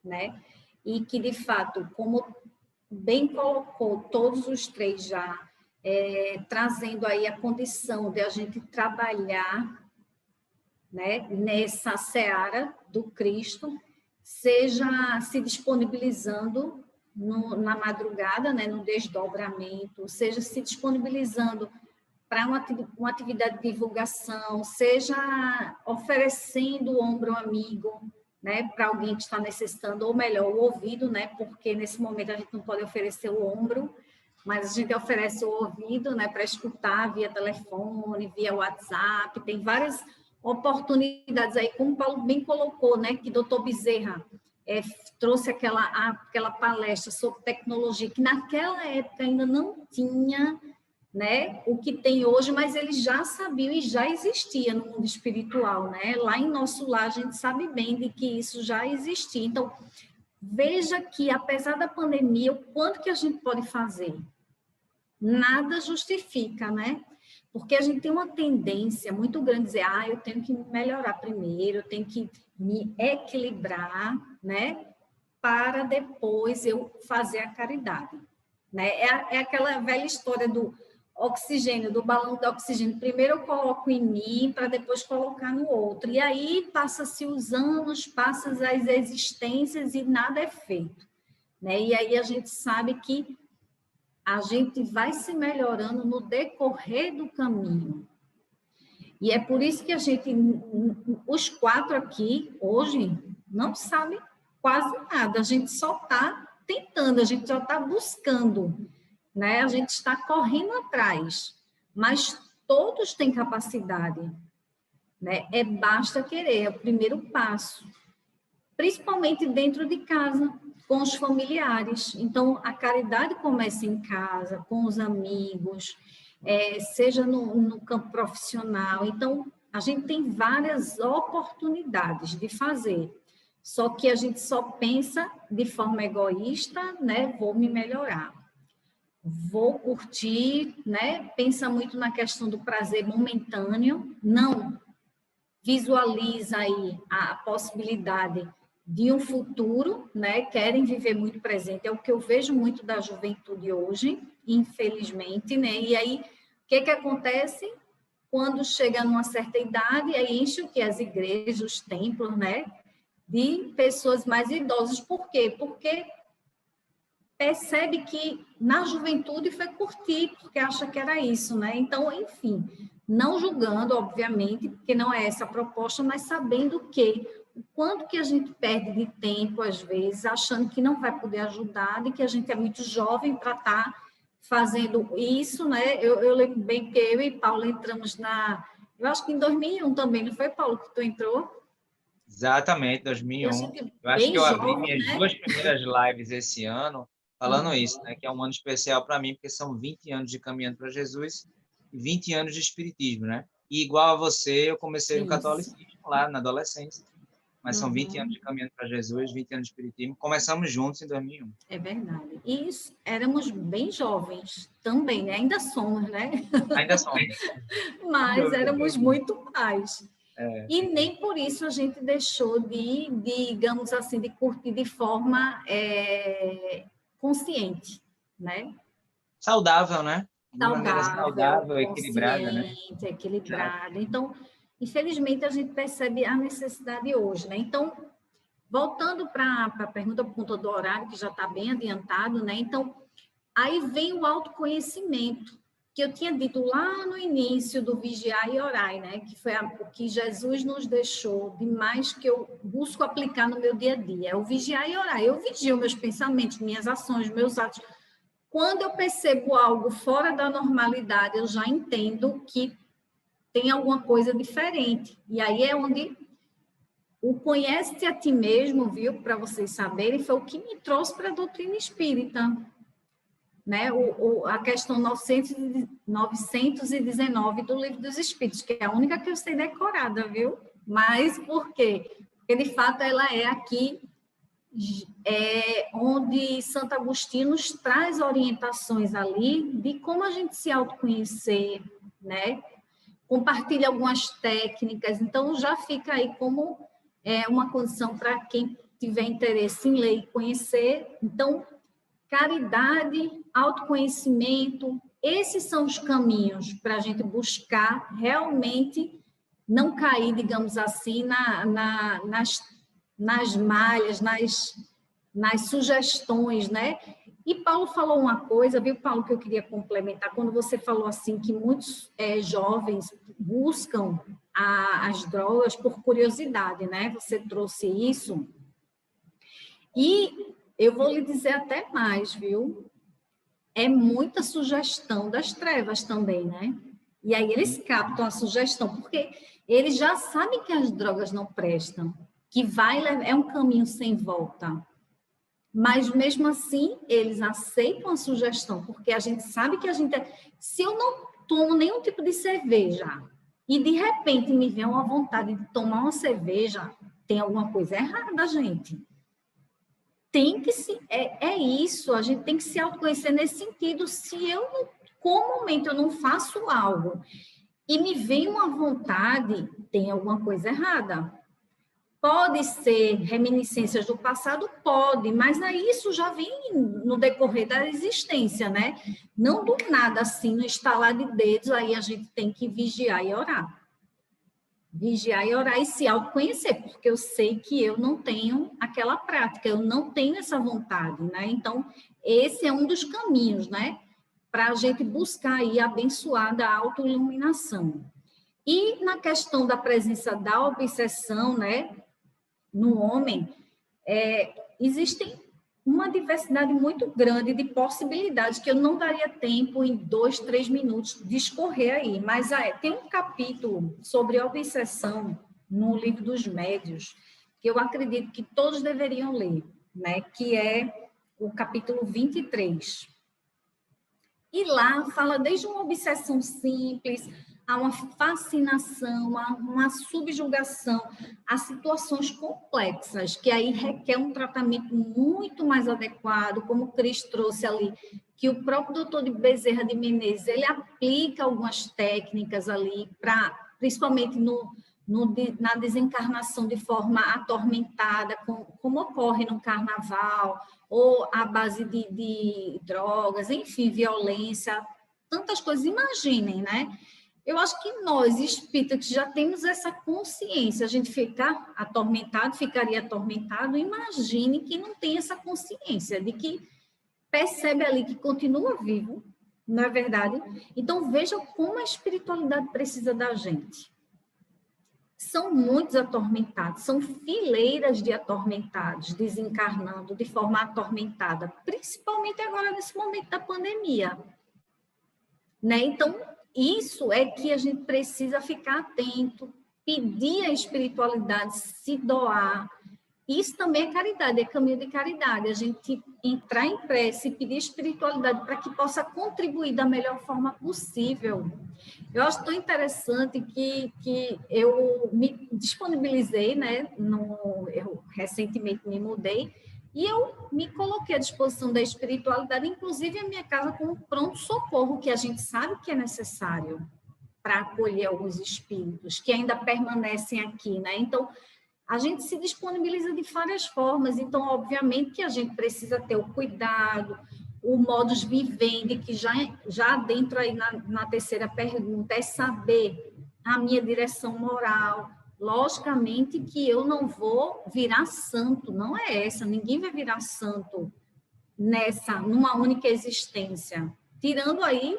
né? E que, de fato, como bem colocou todos os três já, trazendo aí a condição de a gente trabalhar, né, nessa seara do Cristo, seja se disponibilizando na madrugada, né, no desdobramento, seja se disponibilizando para uma atividade de divulgação, seja oferecendo o ombro amigo, né, para alguém que está necessitando, ou melhor, o ouvido, né, porque nesse momento a gente não pode oferecer o ombro, mas a gente oferece o ouvido, né, para escutar via telefone, via WhatsApp, tem várias oportunidades aí, como o Paulo bem colocou, né, que doutor Bezerra trouxe aquela palestra sobre tecnologia, que naquela época ainda não tinha, né, o que tem hoje, mas eles já sabiam e já existia no mundo espiritual, né? Lá em nosso lar a gente sabe bem de que isso já existia. Então, veja que apesar da pandemia, o quanto que a gente pode fazer? Nada justifica, né? Porque a gente tem uma tendência muito grande de dizer, eu tenho que melhorar primeiro, eu tenho que me equilibrar, né? Para depois eu fazer a caridade, né? É aquela velha história do oxigênio, do balão de oxigênio. Primeiro eu coloco em mim para depois colocar no outro. E aí passa-se os anos, passam as existências e nada é feito, né? E aí a gente sabe que a gente vai se melhorando no decorrer do caminho. E é por isso que a gente, os quatro aqui, hoje, não sabe quase nada. A gente só está tentando, a gente só está buscando, né? A gente está correndo atrás, mas todos têm capacidade, né? Basta querer, é o primeiro passo, principalmente dentro de casa, com os familiares. Então, a caridade começa em casa, com os amigos, seja no campo profissional. Então, a gente tem várias oportunidades de fazer, só que a gente só pensa de forma egoísta, né? Vou me melhorar, vou curtir, né? Pensa muito na questão do prazer momentâneo, não visualiza aí a possibilidade de um futuro, né? Querem viver muito presente, é o que eu vejo muito da juventude hoje, infelizmente, né? E aí, o que acontece? Quando chega numa certa idade, aí enche o que? As igrejas, os templos, né? De pessoas mais idosas. Por quê? Porque percebe que na juventude foi curtir, porque acha que era isso, né? Então, enfim, não julgando, obviamente, porque não é essa a proposta, mas sabendo que o quanto que a gente perde de tempo, às vezes, achando que não vai poder ajudar, de que a gente é muito jovem para estar fazendo isso, né? Eu lembro bem que eu e Paulo entramos eu acho que em 2001 também, não foi, Paulo, que tu entrou? Exatamente, 2001. Eu acho que eu abri minhas duas primeiras lives esse ano falando isso, né? Que é um ano especial para mim, porque são 20 anos de caminhando para Jesus e 20 anos de espiritismo, né? E igual a você, eu comecei no catolicismo lá na adolescência, mas são 20 anos de caminhando para Jesus, 20 anos de espiritismo. Começamos juntos em 2001. É verdade. E éramos bem jovens também, né? Ainda somos, né? Ainda somos. Mas éramos muito mais. E nem por isso a gente deixou digamos assim, de curtir de forma consciente, né? Saudável, né? De maneira saudável, equilibrada, né? Equilibrada. Então, infelizmente, a gente percebe a necessidade hoje, né? Então, voltando para a pergunta por conta do horário, que já está bem adiantado, né? Então, aí vem o autoconhecimento, que eu tinha dito lá no início do vigiar e orar, né? Que foi o que Jesus nos deixou demais, que eu busco aplicar no meu dia a dia. É o vigiar e orar. Eu vigio meus pensamentos, minhas ações, meus atos. Quando eu percebo algo fora da normalidade, eu já entendo que tem alguma coisa diferente. E aí é onde o conhece-te a ti mesmo, viu? Para vocês saberem, foi o que me trouxe para a doutrina espírita. Né? A questão 919 do Livro dos Espíritos, que é a única que eu sei decorada, viu? Mas por quê? Porque, de fato, ela é aqui onde Santo Agostinho nos traz orientações ali de como a gente se autoconhecer, né? Compartilha algumas técnicas, então já fica aí como uma condição para quem tiver interesse em ler e conhecer. Então, caridade, autoconhecimento, esses são os caminhos para a gente buscar realmente não cair, digamos assim, nas malhas, nas sugestões, né? E Paulo falou uma coisa, viu, Paulo, que eu queria complementar, quando você falou assim que muitos jovens buscam as drogas por curiosidade, né? Você trouxe isso. E eu vou lhe dizer até mais, viu? É muita sugestão das trevas também, né? E aí eles captam a sugestão, porque eles já sabem que as drogas não prestam, que é um caminho sem volta. Mas, mesmo assim, eles aceitam a sugestão, porque a gente sabe que se eu não tomo nenhum tipo de cerveja e, de repente, me vem uma vontade de tomar uma cerveja, tem alguma coisa errada, gente. Isso, a gente tem que se autoconhecer nesse sentido. Se eu, comumente, eu não faço algo e me vem uma vontade, tem alguma coisa errada. Pode ser reminiscências do passado? Pode, mas aí isso já vem no decorrer da existência, né? Não do nada, assim, no estalar de dedos, aí a gente tem que vigiar e orar. Vigiar e orar e se autoconhecer, porque eu sei que eu não tenho aquela prática, eu não tenho essa vontade, né? Então, esse é um dos caminhos, né? Para a gente buscar aí abençoar da autoiluminação. E na questão da presença da obsessão, né? No homem, existem uma diversidade muito grande de possibilidades que eu não daria tempo em 2, 3 minutos discorrer aí, mas tem um capítulo sobre obsessão no Livro dos Médiuns que eu acredito que todos deveriam ler, né? Que é o capítulo 23. E lá fala desde uma obsessão simples, a uma fascinação, a uma subjugação, a situações complexas, que aí requer um tratamento muito mais adequado, como o Cris trouxe ali, que o próprio doutor de Bezerra de Menezes, ele aplica algumas técnicas ali, principalmente na desencarnação de forma atormentada, como ocorre no carnaval, ou à base de drogas, enfim, violência, tantas coisas. Imaginem, né? Eu acho que nós, espíritas, que já temos essa consciência, a gente ficaria atormentado, imagine que não tem essa consciência, de que percebe ali que continua vivo, não é verdade? Então, veja como a espiritualidade precisa da gente. São muitos atormentados, são fileiras de atormentados, desencarnando de forma atormentada, principalmente agora nesse momento da pandemia. Né? Então, isso é que a gente precisa ficar atento, pedir a espiritualidade, se doar. Isso também é caridade, é caminho de caridade. A gente entrar em prece e pedir espiritualidade para que possa contribuir da melhor forma possível. Eu acho tão interessante que eu me disponibilizei, né? Eu recentemente me mudei, e eu me coloquei à disposição da espiritualidade, inclusive a minha casa, como pronto-socorro, que a gente sabe que é necessário para acolher alguns espíritos que ainda permanecem aqui, né? Então, a gente se disponibiliza de várias formas. Então, obviamente que a gente precisa ter o cuidado, o modus vivendi, que já dentro aí na terceira pergunta, é saber a minha direção moral. Logicamente que eu não vou virar santo, não é essa, ninguém vai virar santo numa única existência. Tirando aí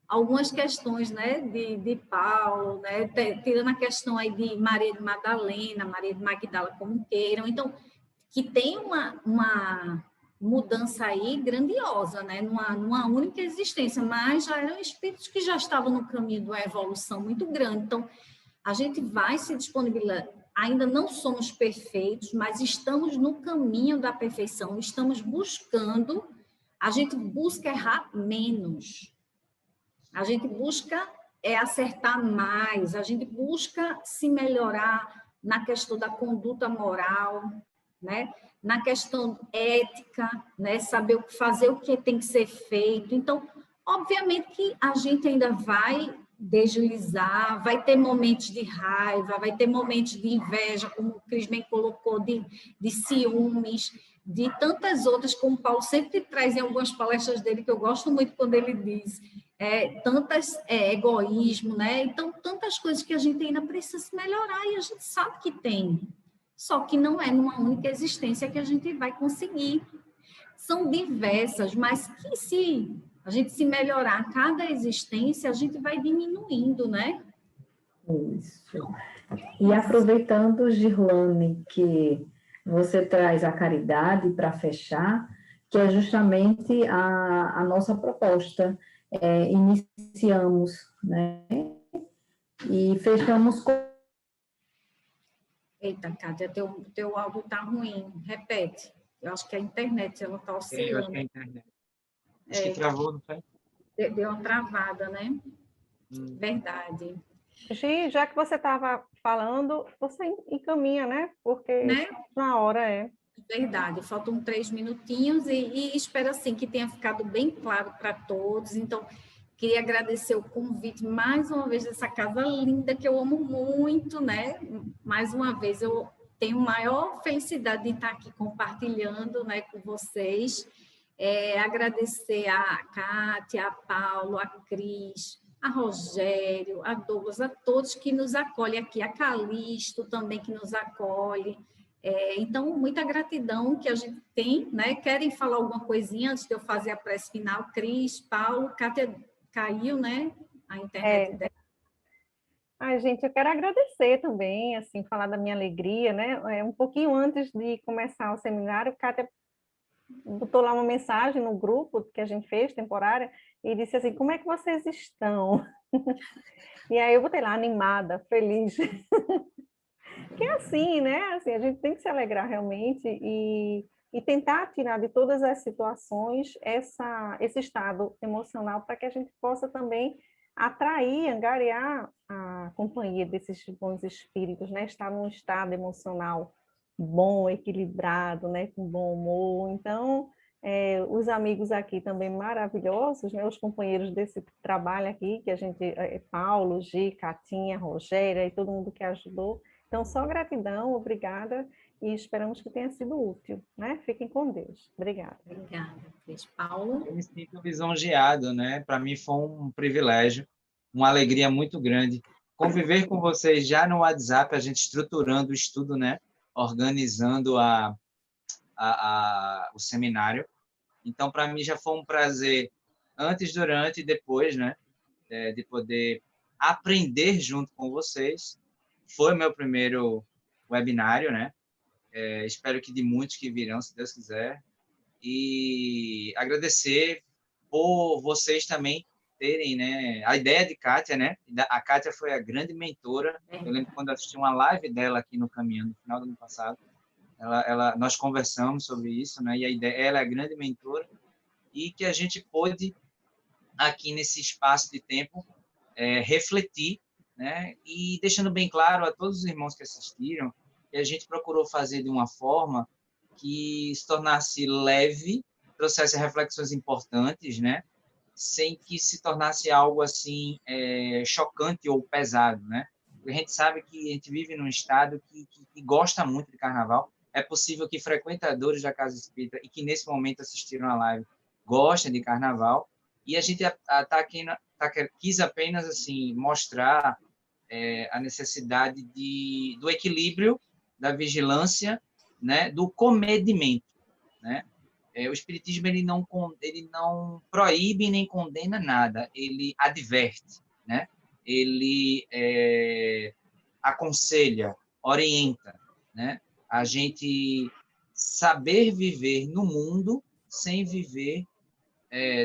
algumas questões, né, de Paulo, né, tirando a questão aí de Maria de Madalena, Maria de Magdala, como queiram. Então, que tem uma mudança aí grandiosa, né, numa única existência, mas já eram espíritos que já estavam no caminho de uma evolução muito grande. Então, a gente vai se disponibilizar. Ainda não somos perfeitos, mas estamos no caminho da perfeição, estamos buscando, a gente busca errar menos. A gente busca acertar mais, a gente busca se melhorar na questão da conduta moral, né? Na questão ética, né? Saber fazer o que tem que ser feito. Então, obviamente que a gente ainda vai deslizar, vai ter momentos de raiva, vai ter momentos de inveja, como o Cris bem colocou, de ciúmes, de tantas outras, como o Paulo sempre traz em algumas palestras dele, que eu gosto muito quando ele diz, egoísmo, né? Então, tantas coisas que a gente ainda precisa se melhorar, e a gente sabe que tem, só que não é numa única existência que a gente vai conseguir. São diversas, mas que se a gente se melhorar a cada existência, a gente vai diminuindo, né? Isso. E aproveitando, Girlane, que você traz a caridade para fechar, que é justamente a nossa proposta. Iniciamos, né? E fechamos com... Eita, Kátia, teu áudio está ruim. Repete. Eu acho que a internet, ela está oscilando. Eu acho que é a internet. Acho que travou, não foi? Deu uma travada, né? Verdade. Gi, já que você estava falando, você encaminha, né? Porque Né? na hora é. Verdade, faltam 3 minutinhos e espero assim que tenha ficado bem claro para todos. Então, queria agradecer o convite mais uma vez dessa casa linda que eu amo muito, né? Mais uma vez, eu tenho maior felicidade de estar aqui compartilhando, né, com vocês. Agradecer a Kátia, a Paulo, a Cris, a Rogério, a Douglas, a todos que nos acolhem aqui, a Calixto também que nos acolhe. Então, muita gratidão que a gente tem, né? Querem falar alguma coisinha antes de eu fazer a prece final? Cris, Paulo, Kátia caiu, né? A internet dela. Ai, gente, eu quero agradecer também, assim, falar da minha alegria, né? Um pouquinho antes de começar o seminário, Kátia botou lá uma mensagem no grupo que a gente fez, temporária, e disse assim, como é que vocês estão? E aí eu botei lá, animada, feliz. Que é assim, né? Assim, a gente tem que se alegrar realmente e tentar tirar de todas as situações esse estado emocional para que a gente possa também atrair, angariar a companhia desses bons espíritos, né? Estar num estado emocional bom, equilibrado, né? Com bom humor. Então, os amigos aqui também maravilhosos, né? Os companheiros desse trabalho aqui, que a gente, Paulo, Gi, Catinha, Rogéria e todo mundo que ajudou. Então, só gratidão, obrigada, e esperamos que tenha sido útil, né? Fiquem com Deus. Obrigada. Obrigada, Cris. Paulo? Eu me sinto lisonjeado, né? Para mim foi um privilégio, uma alegria muito grande conviver com vocês já no WhatsApp, a gente estruturando o estudo, né? Organizando o seminário. Então, para mim já foi um prazer antes, durante e depois, né? De poder aprender junto com vocês. Foi meu primeiro webinário, né? Espero que de muitos que virão, se Deus quiser. E agradecer por vocês também terem, né? A ideia de Kátia, né? A Kátia foi a grande mentora. Eu lembro quando eu assisti uma live dela aqui no Caminhando, no final do ano passado. Nós conversamos sobre isso, né? E a ideia, ela é a grande mentora e que a gente pôde aqui nesse espaço de tempo refletir, né? E deixando bem claro a todos os irmãos que assistiram que a gente procurou fazer de uma forma que se tornasse leve, trouxesse reflexões importantes, né? Sem que se tornasse algo assim chocante ou pesado, né? Porque a gente sabe que a gente vive num estado que gosta muito de carnaval. É possível que frequentadores da Casa Espírita e que nesse momento assistiram a live gostem de carnaval, e a gente quis apenas assim mostrar a necessidade do equilíbrio, da vigilância, né, do comedimento, né? O Espiritismo ele não proíbe nem condena nada, ele adverte, né? Ele aconselha, orienta, né? A gente saber viver no mundo sem viver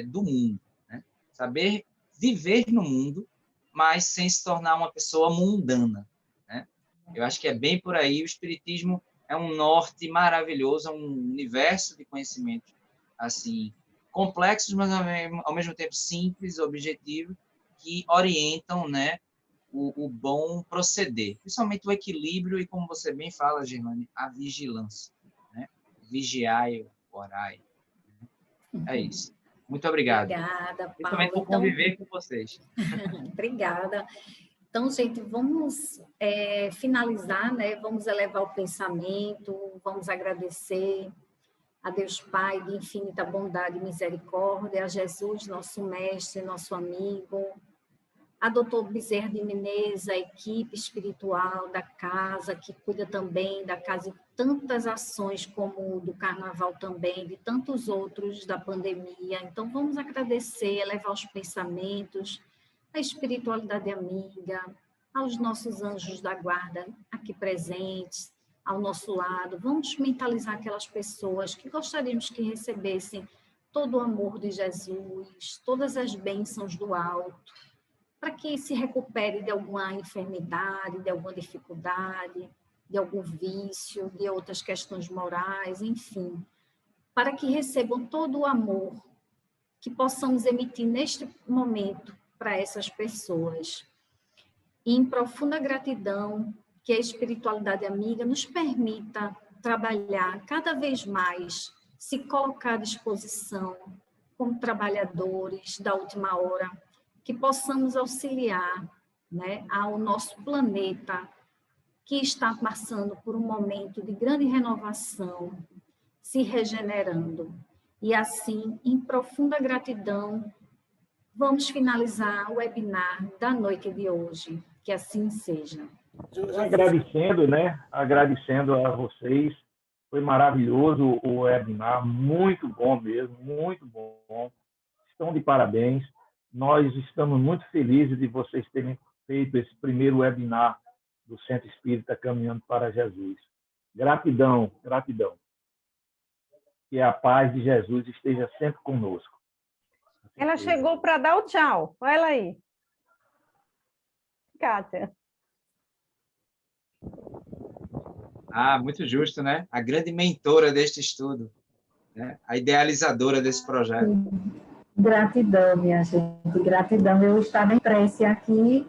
do mundo, né? Saber viver no mundo, mas sem se tornar uma pessoa mundana, né? Eu acho que é bem por aí. O Espiritismo é um norte maravilhoso, é um universo de conhecimento assim complexos, mas ao mesmo tempo simples, objetivo, que orientam, né, o bom proceder, principalmente o equilíbrio e, como você bem fala, Gerlane, a vigilância, né? Vigiai, orai. É isso. Muito obrigado. Obrigada, Principalmente Paulo. por conviver com vocês. Obrigada. Então, gente, vamos finalizar, né? Vamos elevar o pensamento, vamos agradecer a Deus Pai de infinita bondade e misericórdia, a Jesus, nosso mestre, nosso amigo, a doutor Bezerra de Menezes, a equipe espiritual da casa, que cuida também da casa e tantas ações como do Carnaval também, de tantos outros da pandemia. Então, vamos agradecer, elevar os pensamentos, a espiritualidade amiga, aos nossos anjos da guarda aqui presentes, ao nosso lado. Vamos mentalizar aquelas pessoas que gostaríamos que recebessem todo o amor de Jesus, todas as bênçãos do alto, para que se recupere de alguma enfermidade, de alguma dificuldade, de algum vício, de outras questões morais, enfim, para que recebam todo o amor que possamos emitir neste momento para essas pessoas. E em profunda gratidão, que a espiritualidade amiga nos permita trabalhar cada vez mais, se colocar à disposição como trabalhadores da última hora, que possamos auxiliar, né, ao nosso planeta, que está passando por um momento de grande renovação, se regenerando. E assim, em profunda gratidão, vamos finalizar o webinar da noite de hoje. Que assim seja. Agradecendo, né? Agradecendo a vocês. Foi maravilhoso o webinar, muito bom mesmo, muito bom. Estão de parabéns. Nós estamos muito felizes de vocês terem feito esse primeiro webinar do Centro Espírita Caminhando para Jesus. Gratidão, gratidão. Que a paz de Jesus esteja sempre conosco. Ela chegou para dar o tchau. Olha ela aí. Kátia. Muito justo, né? A grande mentora deste estudo, né? A idealizadora desse projeto. Gratidão, minha gente, gratidão. Eu estava em prece aqui,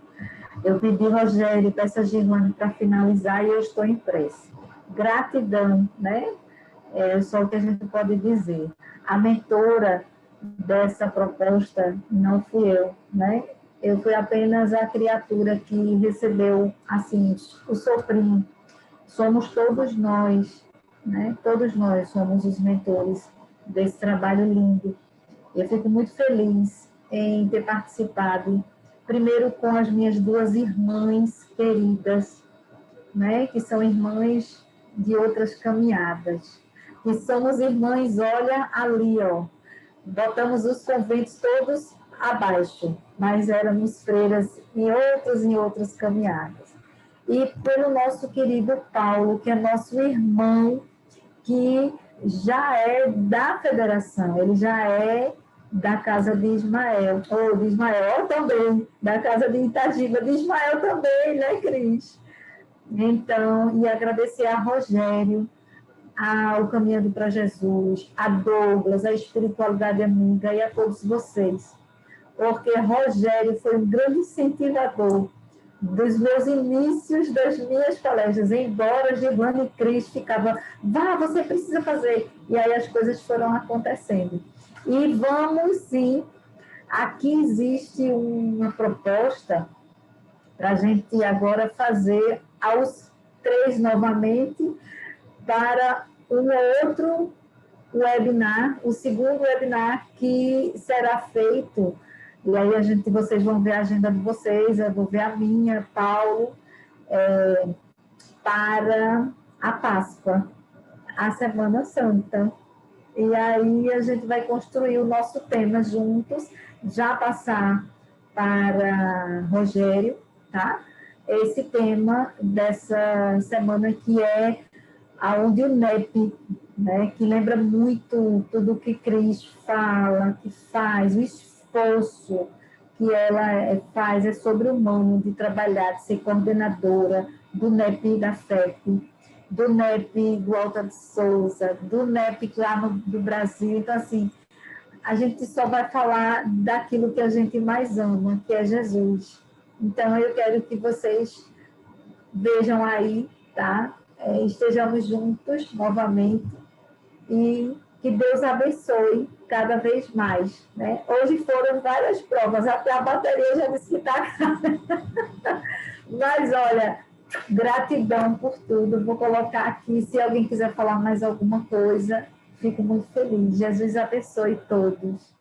eu pedi Rogério, peço a Gerlane para finalizar e eu estou em prece. Gratidão, né? É só o que a gente pode dizer. A mentora dessa proposta não fui eu, né? Eu fui apenas a criatura que recebeu, assim, o soprinho. Somos todos nós, né? Todos nós somos os mentores desse trabalho lindo. Eu fico muito feliz em ter participado, primeiro com as minhas duas irmãs queridas, né? Que são irmãs de outras caminhadas. E somos irmãs, olha ali, ó. Botamos os conventos todos abaixo, mas éramos freiras em outras caminhadas. E pelo nosso querido Paulo, que é nosso irmão, que já é da federação, ele já é da casa de Ismael, ou de Ismael também, da casa de Itagiba, de Ismael também, né, Cris? Então, e agradecer a Rogério, ao Caminhando para Jesus, a Douglas, a Espiritualidade Amiga e a todos vocês, porque Rogério foi um grande incentivador dos meus inícios, das minhas palestras, embora Gerlane e Cris ficava, vá, você precisa fazer, e aí as coisas foram acontecendo. E vamos sim, aqui existe uma proposta para a gente agora fazer aos 3 novamente, para um outro webinar, o segundo webinar que será feito, e aí vocês vão ver a agenda de vocês, eu vou ver a minha, Paulo, para a Páscoa, a Semana Santa. E aí a gente vai construir o nosso tema juntos, já passar para Rogério, tá? Esse tema dessa semana que é aonde o NEP, né, que lembra muito tudo que Cris fala, que faz, o esforço que ela faz é sobre-humano de trabalhar, de ser coordenadora do NEP da FEP, do NEP do Alta de Souza, do NEP lá do Brasil. Então, assim, a gente só vai falar daquilo que a gente mais ama, que é Jesus. Então, eu quero que vocês vejam aí, tá? Estejamos juntos novamente e que Deus abençoe cada vez mais, né? Hoje foram várias provas, até a bateria já disse que está. Mas, olha, gratidão por tudo. Vou colocar aqui, se alguém quiser falar mais alguma coisa, fico muito feliz. Jesus abençoe todos.